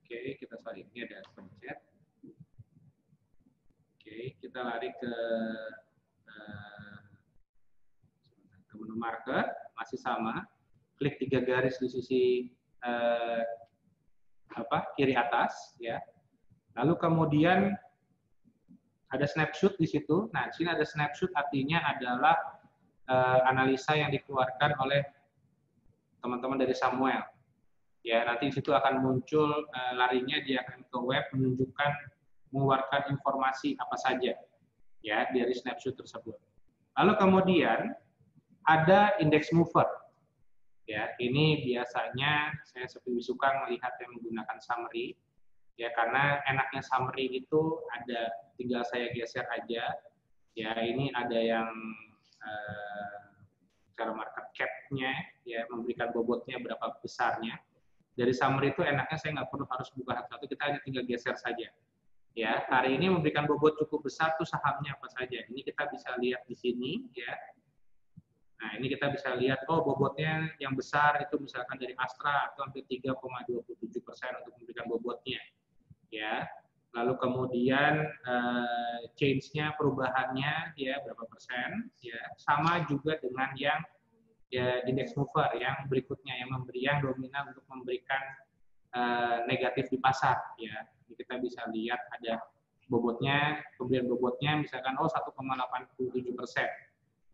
Speaker 2: Oke, kita sorry ini ada pencet. Oke, kita lari ke menu market, masih sama. Klik 3 garis di sisi kiri atas, ya. Lalu kemudian ada snapshot di situ. Nah, di sini ada snapshot artinya adalah analisa yang dikeluarkan oleh teman-teman dari Samuel. Ya, nanti di situ akan muncul larinya dia akan ke web mengeluarkan informasi apa saja ya dari snapshot tersebut. Lalu kemudian ada index mover. Ya, ini biasanya saya lebih suka melihat yang menggunakan summary. Ya, karena enaknya summary itu ada tinggal saya geser aja. Ya, ini ada yang cara market cap-nya, ya memberikan bobotnya berapa besarnya. Dari summary itu enaknya saya nggak perlu harus buka satu-satu, kita hanya tinggal geser saja. Ya, hari ini memberikan bobot cukup besar tuh sahamnya apa saja. Ini kita bisa lihat di sini, ya. Nah, ini kita bisa lihat, oh bobotnya yang besar itu misalkan dari Astra itu hampir 3,27% untuk memberikan bobotnya, ya. Lalu kemudian change-nya, perubahannya, ya berapa persen, ya. Sama juga dengan yang ya index mover yang berikutnya yang dominan untuk memberikan negatif di pasar, ya. Jadi kita bisa lihat ada bobotnya, pemberian bobotnya misalkan 1,87%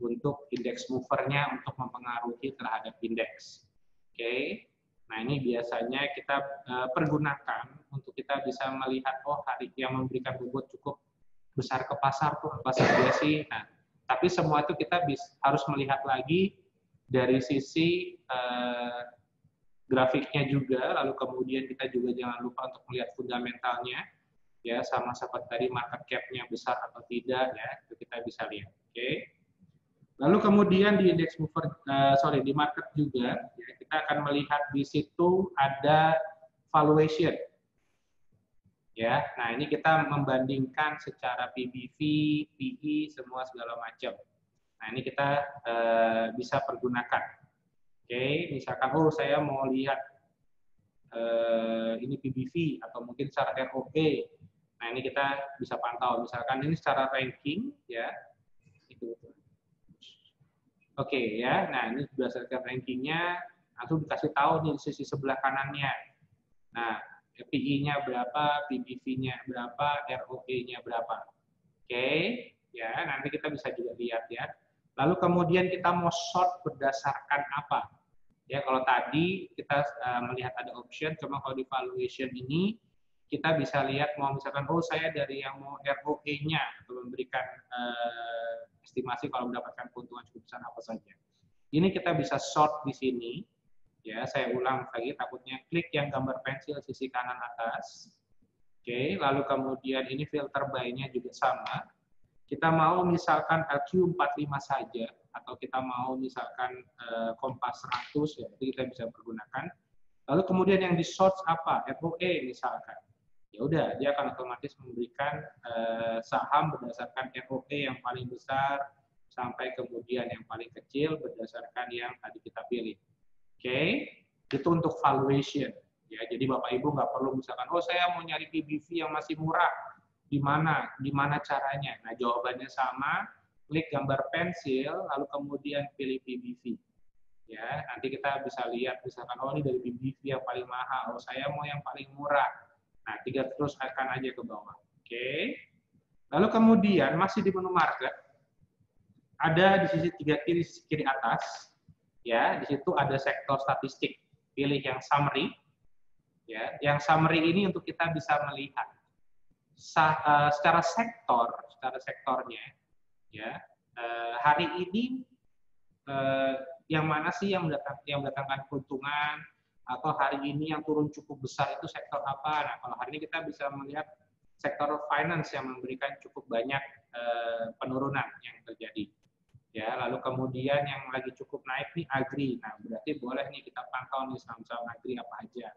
Speaker 2: untuk indeks movernya untuk mempengaruhi terhadap indeks. Oke. Nah, ini biasanya kita pergunakan untuk kita bisa melihat hari yang memberikan bobot cukup besar ke pasar tuh apa saja sih. Nah, tapi semua itu kita harus melihat lagi dari sisi grafiknya juga, lalu kemudian kita juga jangan lupa untuk melihat fundamentalnya, ya sama seperti tadi market cap-nya besar atau tidak, ya itu kita bisa lihat. Oke. Lalu kemudian di index mover, di market juga, ya, kita akan melihat di situ ada valuation. Ya, nah ini kita membandingkan secara PBV, PE, semua segala macam. Nah ini kita bisa pergunakan. Oke, misalkan saya mau lihat ini PBV atau mungkin secara ROE. Nah ini kita bisa pantau. Misalkan ini secara ranking, ya. Itu. Oke, ya. Nah ini berdasarkan rankingnya, langsung dikasih tahu nih sisi sebelah kanannya. Nah, PI-nya berapa, PBV-nya berapa, ROE-nya berapa. Oke, ya nanti kita bisa juga lihat ya. Lalu kemudian kita mau short berdasarkan apa? Ya kalau tadi kita melihat ada option, cuma kalau di valuation ini kita bisa lihat mau misalkan saya dari yang mau ROE-nya atau memberikan estimasi kalau mendapatkan keuntungan cukup besar apa saja. Ini kita bisa short di sini. Ya, saya ulang lagi takutnya klik yang gambar pensil sisi kanan atas. Oke, lalu kemudian ini filter by-nya juga sama. Kita mau misalkan LQ45 saja atau kita mau misalkan Kompas 100 ya, itu kita bisa pergunakan. Lalu kemudian yang di short apa? ROE misalkan. Ya udah, dia akan otomatis memberikan saham berdasarkan ROE yang paling besar sampai kemudian yang paling kecil berdasarkan yang tadi kita pilih. Oke, itu untuk valuation. Ya, jadi Bapak Ibu nggak perlu misalkan, saya mau nyari PBV yang masih murah. Di mana caranya? Nah, jawabannya sama, klik gambar pensil, lalu kemudian pilih PBV. Ya, nanti kita bisa lihat misalkan, ini dari PBV yang paling mahal, saya mau yang paling murah. Nah, 3 terus akan aja ke bawah. Oke. Lalu kemudian masih di menu market, ada di sisi sisi kiri atas, ya, di situ ada sektor statistik. Pilih yang summary, ya. Yang summary ini untuk kita bisa melihat secara sektornya, ya. Hari ini yang mana sih yang mendatangkan keuntungan, atau hari ini yang turun cukup besar itu sektor apa? Nah, kalau hari ini kita bisa melihat sektor finance yang memberikan cukup banyak penurunan yang terjadi. Ya, lalu kemudian yang lagi cukup naik nih agri. Nah, berarti boleh nih kita pantau nih saham-saham agri apa aja.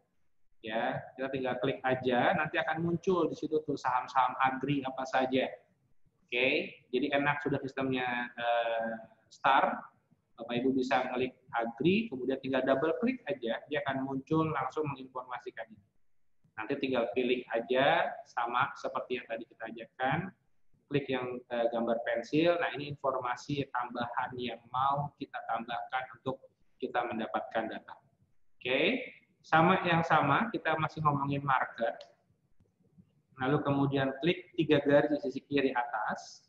Speaker 2: Ya, kita tinggal klik aja, nanti akan muncul di situ tuh saham-saham agri apa saja. Oke, jadi enak sudah sistemnya start. Bapak Ibu bisa klik agri, kemudian tinggal double klik aja, dia akan muncul langsung menginformasikan ini. Nanti tinggal pilih aja, sama seperti yang tadi kita ajarkan, klik yang gambar pensil. Nah, ini informasi tambahan yang mau kita tambahkan untuk kita mendapatkan data. Oke, sama kita masih ngomongin market. Lalu kemudian klik 3 garis di sisi kiri atas.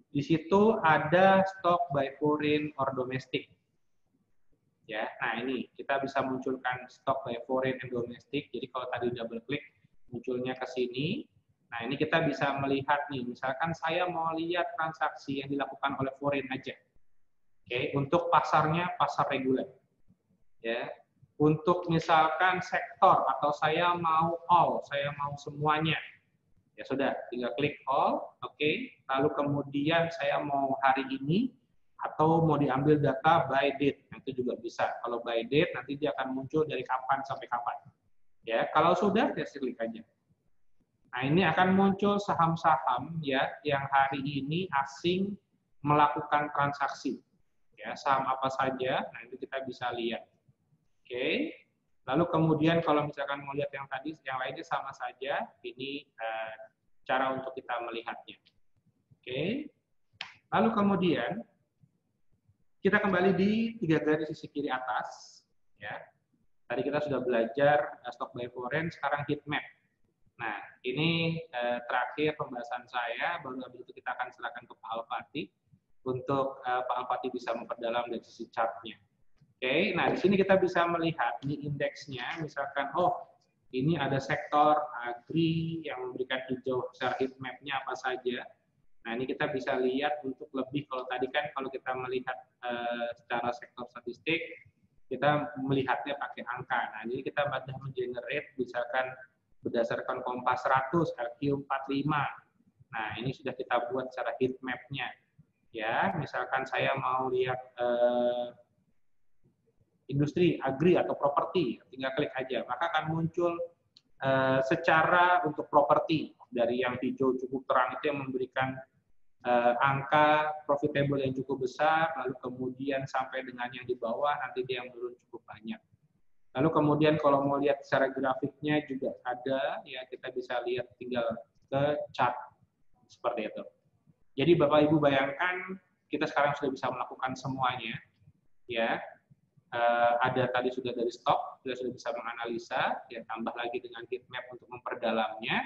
Speaker 2: Di situ ada stock by foreign or domestic. Ya, nah ini kita bisa munculkan stock by foreign and domestic. Jadi kalau tadi double klik munculnya ke sini. Nah, ini kita bisa melihat nih, misalkan saya mau lihat transaksi yang dilakukan oleh foreign aja. Oke, untuk pasarnya pasar reguler. Ya. Untuk misalkan sektor atau saya mau all, saya mau semuanya. Ya sudah, tinggal klik all, oke. Lalu kemudian saya mau hari ini atau mau diambil data by date, nah, itu juga bisa. Kalau by date nanti dia akan muncul dari kapan sampai kapan. Ya, kalau sudah ya klik aja. Nah, ini akan muncul saham-saham ya yang hari ini asing melakukan transaksi. Ya, saham apa saja? Nah, itu kita bisa lihat. Oke. Lalu kemudian kalau misalkan mau lihat yang tadi, yang lainnya sama saja. Ini cara untuk kita melihatnya. Oke. Lalu kemudian kita kembali di 3 garis sisi kiri atas. Ya. Tadi kita sudah belajar stock by foreign, sekarang heat map. Nah, ini terakhir pembahasan saya. Baru habis itu kita akan silakan ke Pak Alfati untuk Pak Alfati bisa memperdalam dari sisi chartnya. Oke, nah di sini kita bisa melihat di indeksnya, misalkan, oh ini ada sektor agri yang memberikan hijau secara heat map-nya apa saja. Nah ini kita bisa lihat untuk lebih, kalau tadi kan kalau kita melihat secara sektor statistik, kita melihatnya pakai angka. Nah ini kita sudah mengenerate misalkan berdasarkan Kompas 100, LQ45. Nah ini sudah kita buat secara heat map-nya. Ya, misalkan saya mau lihat industri, agri, atau properti, tinggal klik aja. Maka akan muncul secara untuk properti, dari yang hijau cukup terang itu yang memberikan angka profitable yang cukup besar, lalu kemudian sampai dengan yang di bawah, nanti dia yang turun cukup banyak. Lalu kemudian kalau mau lihat secara grafiknya juga ada, ya kita bisa lihat tinggal ke chart, seperti itu. Jadi Bapak Ibu bayangkan, kita sekarang sudah bisa melakukan semuanya, ya. Ada tadi sudah dari stok, sudah bisa menganalisa, ya tambah lagi dengan heat map untuk memperdalamnya.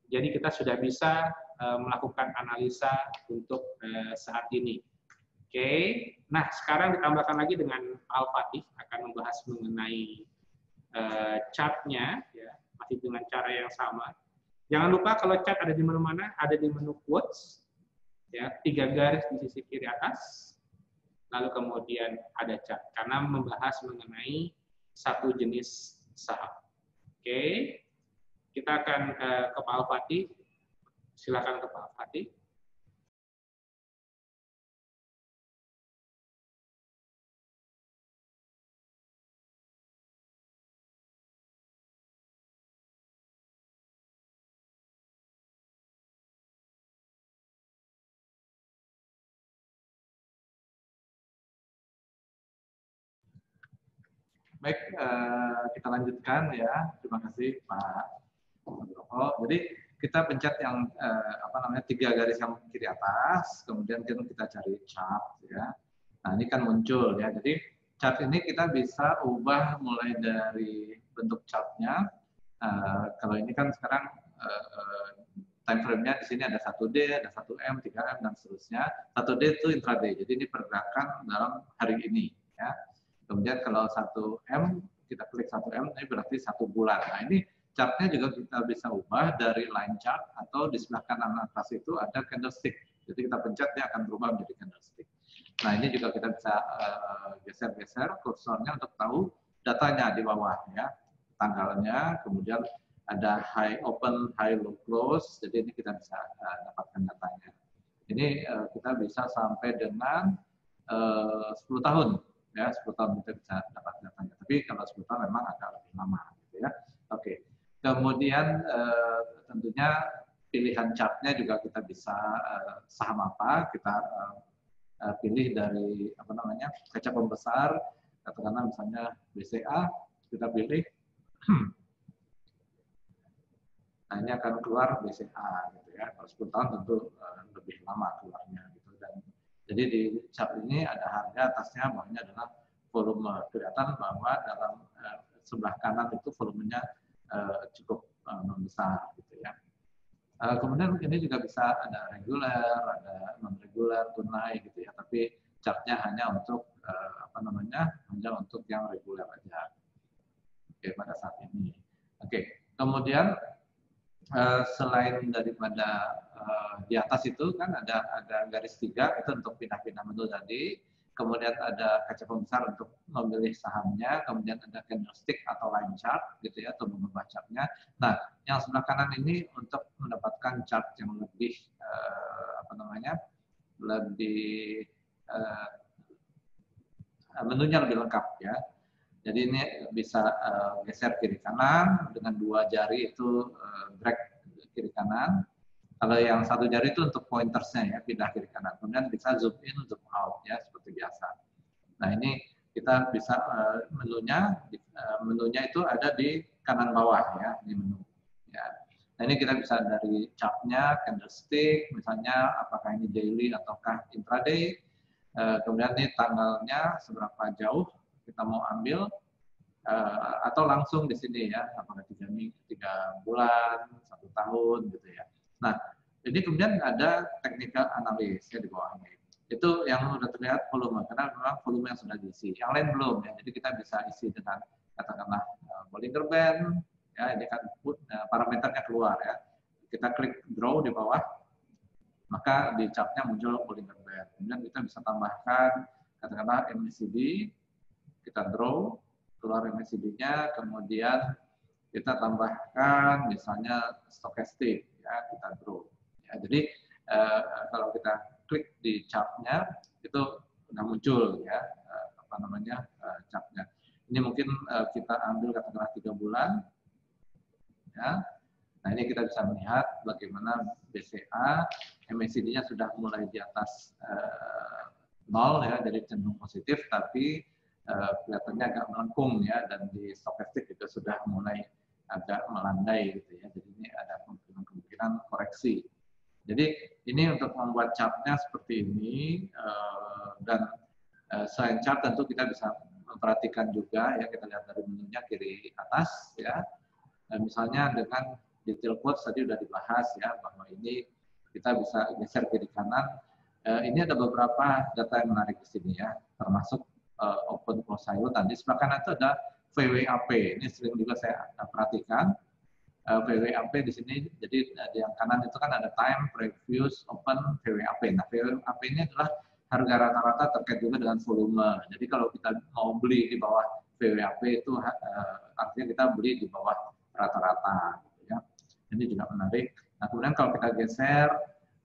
Speaker 2: Jadi kita sudah bisa melakukan analisa untuk saat ini. Oke, nah sekarang ditambahkan lagi dengan Al-Fatih akan membahas mengenai chartnya, ya masih dengan cara yang sama. Jangan lupa kalau chart ada di menu mana, ada di menu quotes, ya 3 garis di sisi kiri atas. Lalu kemudian ada chart, karena membahas mengenai satu jenis saham. Oke, kita akan ke Pak Alfati. Silakan ke Pak Alfati.
Speaker 3: Baik, kita lanjutkan ya. Terima kasih Pak Nugroho. Jadi kita pencet yang 3 garis yang kiri atas, kemudian kita cari chart ya. Nah ini kan muncul ya. Jadi chart ini kita bisa ubah mulai dari bentuk chartnya. Kalau ini kan sekarang time frame-nya di sini ada 1D, ada 1M, 3M, dan seterusnya. 1D itu intraday, jadi ini pergerakan dalam hari ini. Ya. Kemudian kalau 1M, kita klik 1M, ini berarti 1 bulan. Nah ini chartnya juga kita bisa ubah dari line chart, atau di sebelah kanan atas itu ada candlestick. Jadi kita pencet, dia akan berubah menjadi candlestick. Nah ini juga kita bisa geser-geser kursornya untuk tahu datanya di bawah, ya, tanggalnya, kemudian ada high open, high low close, jadi ini kita bisa dapatkan datanya. Ini kita bisa sampai dengan 10 tahun, ya, 10 tahun kita bisa dapat datanya. Tapi kalau 10 tahun memang agak lebih lama, gitu ya. Oke. Kemudian tentunya pilihan chartnya juga kita bisa saham apa, kita pilih dari apa namanya kaca pembesar, katakanlah misalnya BCA, kita pilih. Nah ini akan keluar BCA, gitu ya. Kalau 10 tahun tentu lebih lama keluarnya, gitu. Dan jadi di chart ini ada harga, atasnya, bawahnya adalah volume. Kelihatan bahwa dalam sebelah kanan itu volumenya cukup besar, gitu ya. Kemudian ini juga bisa ada reguler, ada non reguler, tunai, gitu ya. Tapi chartnya hanya untuk apa namanya, hanya untuk yang reguler aja. Oke, pada saat ini. Oke, kemudian selain daripada di atas itu kan ada garis 3 itu untuk pindah-pindah menu tadi. Kemudian ada kaca pembesar untuk memilih sahamnya, kemudian ada candlestick atau line chart, gitu ya, atau mengubah chartnya. Nah, yang sebelah kanan ini untuk mendapatkan chart yang lebih apa namanya, lebih menunya lebih lengkap, ya. Jadi ini bisa geser kiri kanan dengan 2 jari itu drag kiri kanan. Kalau yang 1 jari itu untuk pointersnya, ya, pindah kiri kanan. Kemudian bisa zoom in, zoom out, ya, seperti biasa. Nah ini kita bisa menunya itu ada di kanan bawah, ya, di menu. Ya. Nah ini kita bisa dari chartnya, candlestick, misalnya apakah ini daily ataukah intraday. Kemudian ini tanggalnya seberapa jauh kita mau ambil, atau langsung di sini, ya, apakah 3 bulan, 1 tahun, gitu ya. Nah, ini kemudian ada technical analysis, ya, di bawahnya. Itu yang sudah terlihat volume, karena memang volume yang sudah diisi. Yang lain belum, ya. Jadi kita bisa isi dengan katakanlah Bollinger Band, ya, ini kan parameternya keluar, ya. Kita klik draw di bawah, maka di chartnya muncul Bollinger Band. Kemudian kita bisa tambahkan katakanlah MACD, kita draw, keluar MACD-nya, kemudian kita tambahkan misalnya stochastic, ya, kita draw. Ya, jadi kalau kita klik di chartnya itu sudah muncul, ya, apa namanya chartnya. Ini mungkin kita ambil katakanlah 3 bulan, ya. Nah ini kita bisa melihat bagaimana BCA MACD-nya sudah mulai di atas 0, ya, jadi cenderung positif, tapi kelihatannya agak melengkung, ya, dan di stochastic juga sudah mulai agak melandai, gitu ya. Jadi ini ada kemungkinan koreksi. Jadi ini untuk membuat chartnya seperti ini, dan selain chart tentu kita bisa memperhatikan juga, ya, kita lihat dari menunya kiri atas, ya. Misalnya dengan detail quotes tadi sudah dibahas, ya, bahwa ini kita bisa geser kiri kanan. Ini ada beberapa data yang menarik di sini, ya, termasuk open close silent tadi. Sebelah kanan itu ada VWAP. Ini sering juga saya perhatikan. VWAP di sini, jadi di yang kanan itu kan ada time, previous, open, VWAP. Nah, VWAP ini adalah harga rata-rata terkait juga dengan volume. Jadi kalau kita mau beli di bawah VWAP itu artinya kita beli di bawah rata-rata, gitu ya. Ini juga menarik. Nah, kemudian kalau kita geser,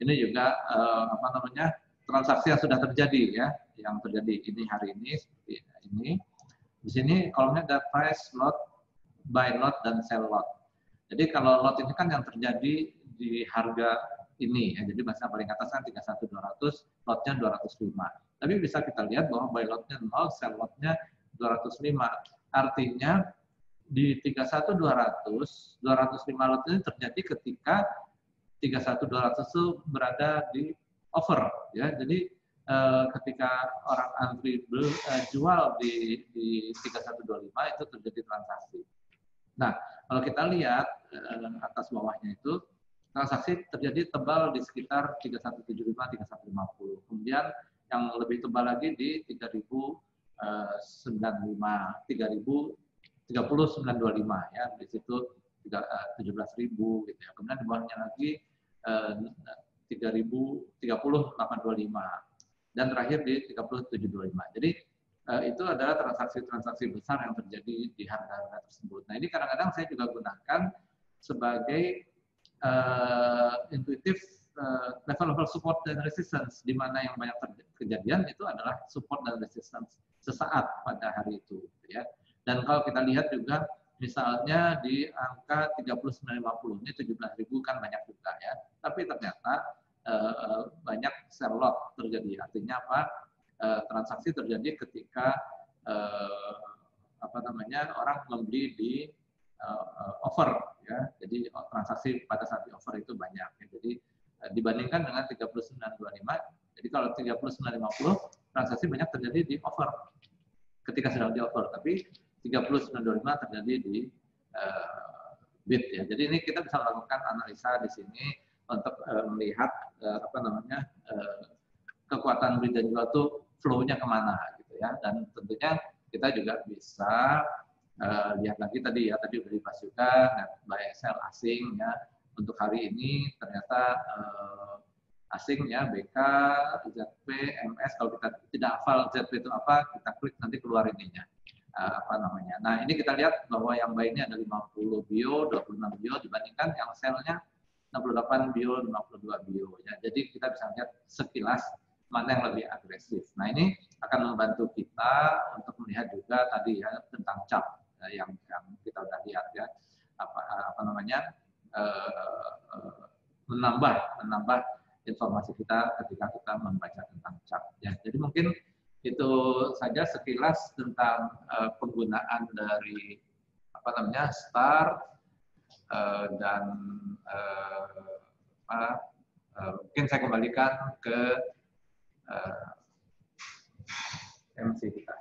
Speaker 3: ini juga apa namanya, transaksi yang sudah terjadi, ya, yang terjadi ini hari ini seperti ini. Di sini kolomnya ada price, lot, buy lot, dan sell lot. Jadi kalau lot ini kan yang terjadi di harga ini, ya. Jadi bahasa paling atas kan 31.200, lotnya 205. Tapi bisa kita lihat bahwa buy lotnya 0, sell lotnya 205. Artinya di 31.200, 205 lot ini terjadi ketika 31.200 itu berada di over, ya. Jadi ketika orang antri jual di 3125 itu terjadi transaksi. Nah, kalau kita lihat atas bawahnya itu transaksi terjadi tebal di sekitar 3175, 3150. Kemudian yang lebih tebal lagi di 3095, 30925 ya, di situ 17.000 gitu ya. Kemudian di bawahnya lagi 30.825 dan terakhir di 3725. Jadi itu adalah transaksi-transaksi besar yang terjadi di harga-harga tersebut. Nah, ini kadang-kadang saya juga gunakan sebagai intuitif level-level support dan resistance, di mana yang banyak kejadian itu adalah support dan resistance sesaat pada hari itu ya. Dan kalau kita lihat juga misalnya di angka 3950 ini 17.000 kan banyak juga ya, tapi ternyata banyak sell lot terjadi. Artinya apa? Transaksi terjadi ketika orang membeli di offer ya. Jadi transaksi pada saat di offer itu banyak ya. Jadi dibandingkan dengan 3925, jadi kalau 3950 transaksi banyak terjadi di offer ketika sedang di offer, tapi 3925 terjadi di bid ya. Jadi ini kita bisa melakukan analisa di sini untuk melihat kekuatan beli dan jual itu flow-nya kemana gitu ya. Dan tentunya kita juga bisa lihat lagi tadi udah dibahas juga buy sell asing ya. Untuk hari ini ternyata asing ya, BK, ZP, MS. Kalau kita tidak hafal ZP itu apa, kita klik nanti keluar ininya. Nah, ini kita lihat bahwa yang buy-nya ada 50 bio, 26 bio dibandingkan yang sell-nya 68 bio, 52 bio ya. Jadi kita bisa lihat sekilas mana yang lebih agresif. Nah, ini akan membantu kita untuk melihat juga tadi ya tentang chart yang kita udah lihat ya. Menambah informasi kita ketika kita membaca tentang chart ya. Jadi mungkin itu saja sekilas tentang penggunaan dari STAR dan mungkin saya kembalikan ke MC kita.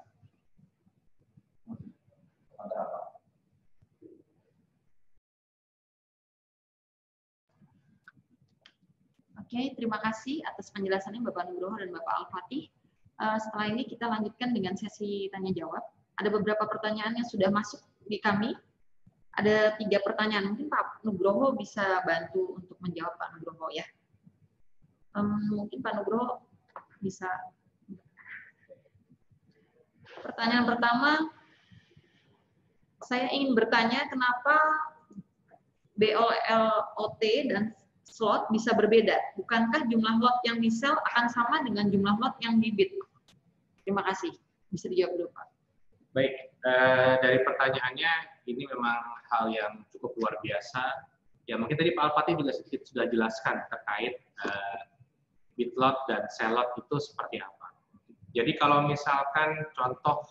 Speaker 1: Oke, terima kasih atas penjelasannya Bapak Nugroho dan Bapak Al-Fatih. Setelah ini kita lanjutkan dengan sesi tanya-jawab. Ada beberapa pertanyaan yang sudah masuk di kami. Ada 3 pertanyaan. Mungkin Pak Nugroho bisa bantu untuk menjawab Pak Nugroho ya. Mungkin Pak Nugroho bisa. Pertanyaan pertama, saya ingin bertanya kenapa BOLOT dan slot bisa berbeda. Bukankah jumlah lot yang di-sell akan sama dengan jumlah lot yang di-bid? Terima kasih. Bisa dijawab dulu, Pak.
Speaker 2: Baik, dari pertanyaannya, ini memang hal yang cukup luar biasa. Ya, mungkin tadi Pak Al-Fatih juga sedikit sudah jelaskan terkait bid lot dan sell lot itu seperti apa. Jadi kalau misalkan contoh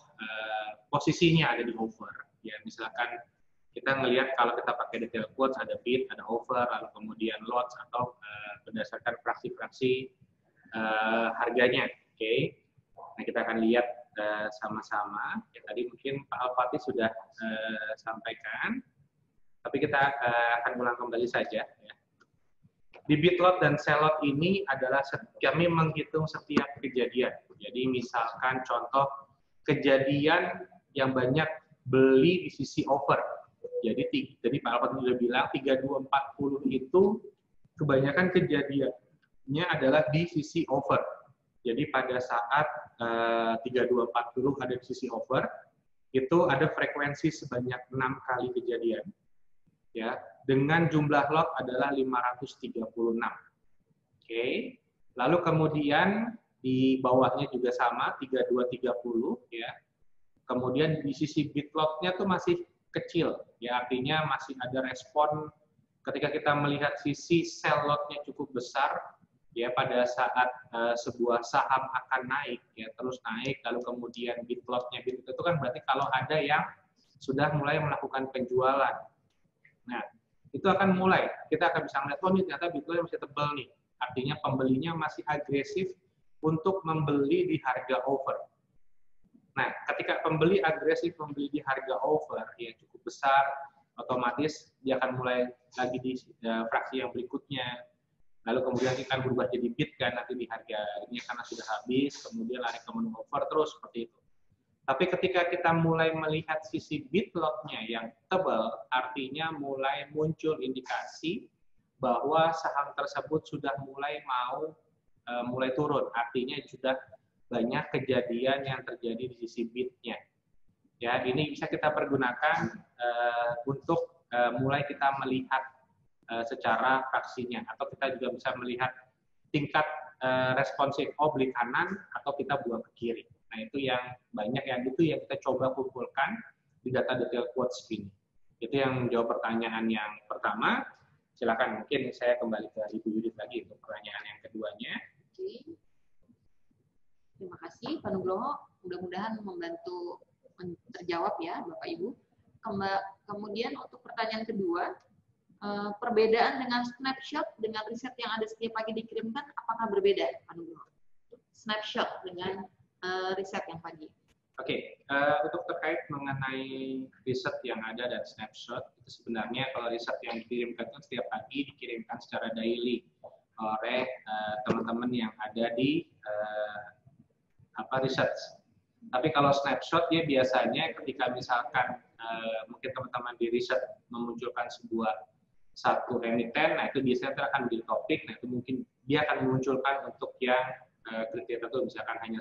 Speaker 2: posisinya ada di over, ya misalkan kita ngelihat kalau kita pakai detail quotes ada bid, ada over, lalu kemudian lots atau berdasarkan fraksi-fraksi harganya, oke? Nah kita akan lihat sama-sama. Ya, tadi mungkin Pak Al-Fatih sudah sampaikan, tapi kita akan ulang kembali saja. Ya. Di bid lot dan sell lot ini adalah kami menghitung setiap kejadian. Jadi misalkan contoh kejadian yang banyak beli di sisi over. Jadi Pak Al-Fatih sudah bilang 3240 itu kebanyakan kejadiannya adalah di sisi over. Jadi pada saat 3240 ada di sisi over, itu ada frekuensi sebanyak 6 kali kejadian. Ya, dengan jumlah lot adalah 536. Oke. Lalu kemudian di bawahnya juga sama 3230 ya. Kemudian di sisi bid lot-nya tuh masih kecil, ya artinya masih ada respon ketika kita melihat sisi sell lot-nya cukup besar, ya pada saat sebuah saham akan naik, ya terus naik, lalu kemudian bid lot-nya bid itu kan berarti kalau ada yang sudah mulai melakukan penjualan. Nah, itu akan mulai, kita akan bisa melihat, oh ini ternyata bid lot-nya masih tebal nih, artinya pembelinya masih agresif untuk membeli di harga over. Nah, ketika pembeli agresif membeli di harga over yang cukup besar, otomatis dia akan mulai lagi di fraksi yang berikutnya. Lalu kemudian akan berubah jadi bit kan nanti di harga ini karena sudah habis, kemudian lari ke menu over terus seperti itu. Tapi ketika kita mulai melihat sisi bit lot-nya yang tebal, artinya mulai muncul indikasi bahwa saham tersebut sudah mulai mulai turun. Artinya sudah banyak kejadian yang terjadi di sisi bit-nya. Ya, ini bisa kita pergunakan untuk mulai kita melihat secara fraksinya, atau kita juga bisa melihat tingkat responsif beli kanan atau kita buang ke kiri. Nah, itu yang banyak yang kita coba kumpulkan di data detail quotes ini. Itu yang menjawab pertanyaan yang pertama. Silakan, mungkin saya kembali ke Ibu Yudit lagi untuk pertanyaan yang keduanya.
Speaker 1: Oke. Terima kasih Pak Nugroho. Mudah-mudahan membantu terjawab ya Bapak Ibu. Kemudian untuk pertanyaan kedua, perbedaan dengan snapshot dengan riset yang ada setiap pagi dikirimkan, apakah berbeda Pak Nugroho? Snapshot dengan riset yang pagi.
Speaker 2: Oke, untuk terkait mengenai riset yang ada dan snapshot, itu sebenarnya kalau riset yang dikirimkan itu setiap pagi dikirimkan secara daily oleh teman-teman yang ada di riset. Tapi kalau snapshot dia biasanya ketika misalkan mungkin teman-teman di riset memunculkan satu emiten, nah itu biasanya akan menjadi topik, nah itu mungkin dia akan memunculkan untuk yang kriteria itu misalkan hanya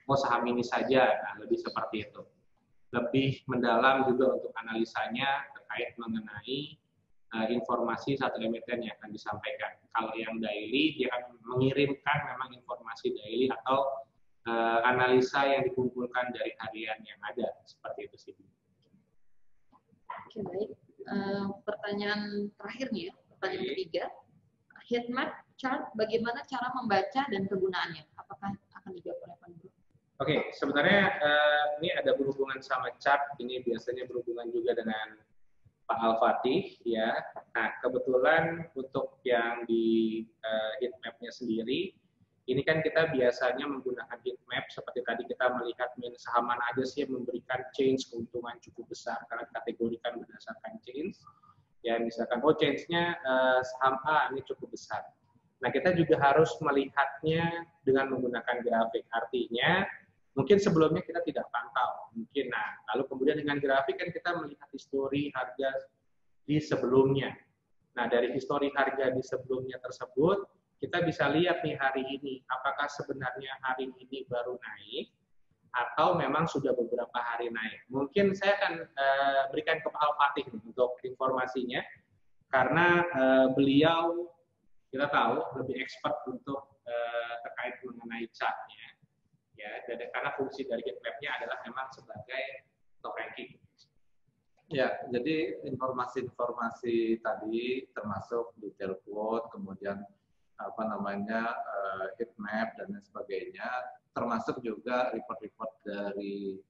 Speaker 2: saham ini saja, nah lebih seperti itu. Lebih mendalam juga untuk analisanya terkait mengenai informasi satu emiten yang akan disampaikan. Kalau yang daily, dia akan mengirimkan memang informasi daily atau analisa yang dikumpulkan dari harian yang ada, seperti itu sih.
Speaker 1: Oke, baik. Pertanyaan terakhir nih ya, pertanyaan ketiga. Heat map chart, bagaimana cara membaca dan kegunaannya? Apakah akan dijawab oleh Pak Nugroho?
Speaker 2: Oke, sebenarnya ini ada berhubungan sama chart, ini biasanya berhubungan juga dengan Pak Al-Fatih, ya. Nah, kebetulan untuk yang di heat map-nya sendiri, ini kan kita biasanya menggunakan heat map, seperti tadi kita melihat saham mana aja sih yang memberikan change keuntungan cukup besar, karena kategorikan berdasarkan change. Ya, misalkan, change-nya saham A ini cukup besar. Nah, kita juga harus melihatnya dengan menggunakan grafik. Artinya, mungkin sebelumnya kita tidak pantau, mungkin. Nah, lalu kemudian dengan grafik kan kita melihat histori harga di sebelumnya. Nah, dari histori harga di sebelumnya tersebut, kita bisa lihat nih hari ini, apakah sebenarnya hari ini baru naik, atau memang sudah beberapa hari naik. Mungkin saya akan berikan ke Pak Al-Fatih untuk informasinya, karena beliau, kita tahu, lebih expert untuk terkait mengenai chart-nya. Ya, karena fungsi dari heat map-nya adalah memang sebagai top ranking.
Speaker 3: Ya, jadi informasi-informasi tadi termasuk detail quote, kemudian heat map dan lain sebagainya, termasuk juga report-report dari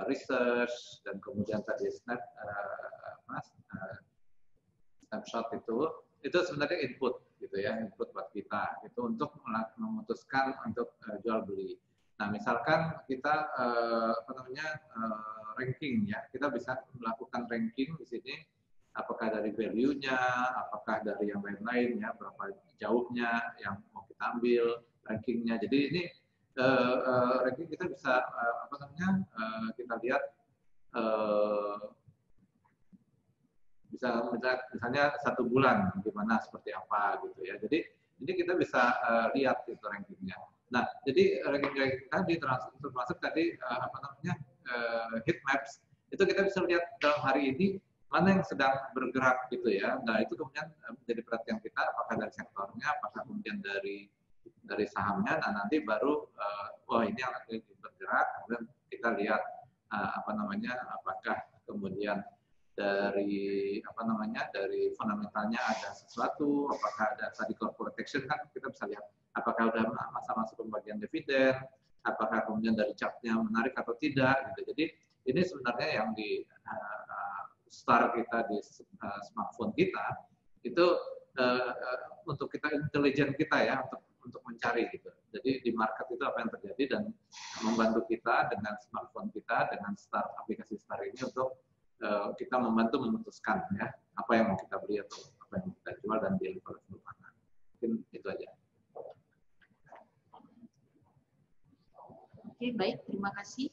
Speaker 3: research dan kemudian tadi snapshot itu sebenarnya input gitu ya, input buat kita itu untuk memutuskan untuk jual beli. Nah, misalkan kita ranking ya, kita bisa melakukan ranking di sini, apakah dari value-nya, apakah dari yang lain-lain ya, berapa jauhnya yang mau kita ambil rankingnya. Jadi ini ranking kita bisa kita lihat bisa misalnya 1 bulan gimana seperti apa gitu ya. Jadi ini kita bisa lihat itu rankingnya. Nah, jadi ranking tadi termasuk tadi heat maps itu kita bisa lihat dalam hari ini mana yang sedang bergerak gitu ya. Nah, itu kemudian menjadi perhatian kita, apakah dari sektornya, apakah kemudian dari sahamnya. Nah, nanti baru ini yang lagi bergerak, kemudian kita lihat apakah kemudian dari dari fundamentalnya ada sesuatu, apakah ada tadi corporate action, kan kita bisa lihat apakah udah masa-masa pembagian dividen, apakah kemudian dari chartnya menarik atau tidak gitu. Jadi ini sebenarnya yang di star kita di smartphone kita itu untuk kita intelijen kita ya, untuk mencari gitu. Jadi di market itu apa yang terjadi dan membantu kita dengan smartphone kita, dengan aplikasi star ini untuk kita membantu memutuskan ya apa yang mau kita beli atau apa yang mau kita jual dan di level mana. Mungkin itu aja.
Speaker 1: Oke, baik. Terima kasih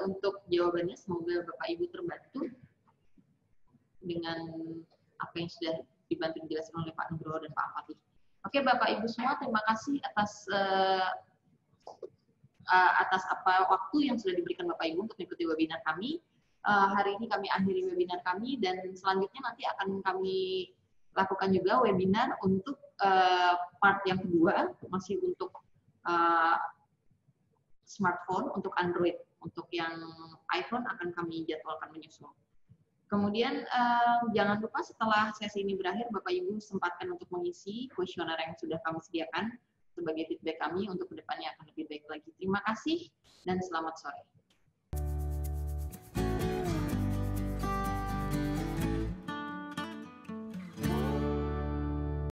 Speaker 1: untuk jawabannya. Semoga Bapak Ibu terbantu dengan apa yang sudah dibantu dijelaskan oleh Pak Nugroho dan Pak Fatih. Oke, Bapak Ibu semua, terima kasih atas apa waktu yang sudah diberikan Bapak Ibu untuk mengikuti webinar kami. Hari ini kami akhiri webinar kami dan selanjutnya nanti akan kami lakukan juga webinar untuk part yang kedua, masih untuk smartphone, untuk Android. Untuk yang iPhone akan kami jadwalkan menyusul. Kemudian jangan lupa setelah sesi ini berakhir, Bapak Ibu sempatkan untuk mengisi kuesioner yang sudah kami sediakan sebagai feedback kami untuk kedepannya akan lebih baik lagi. Terima kasih dan selamat sore.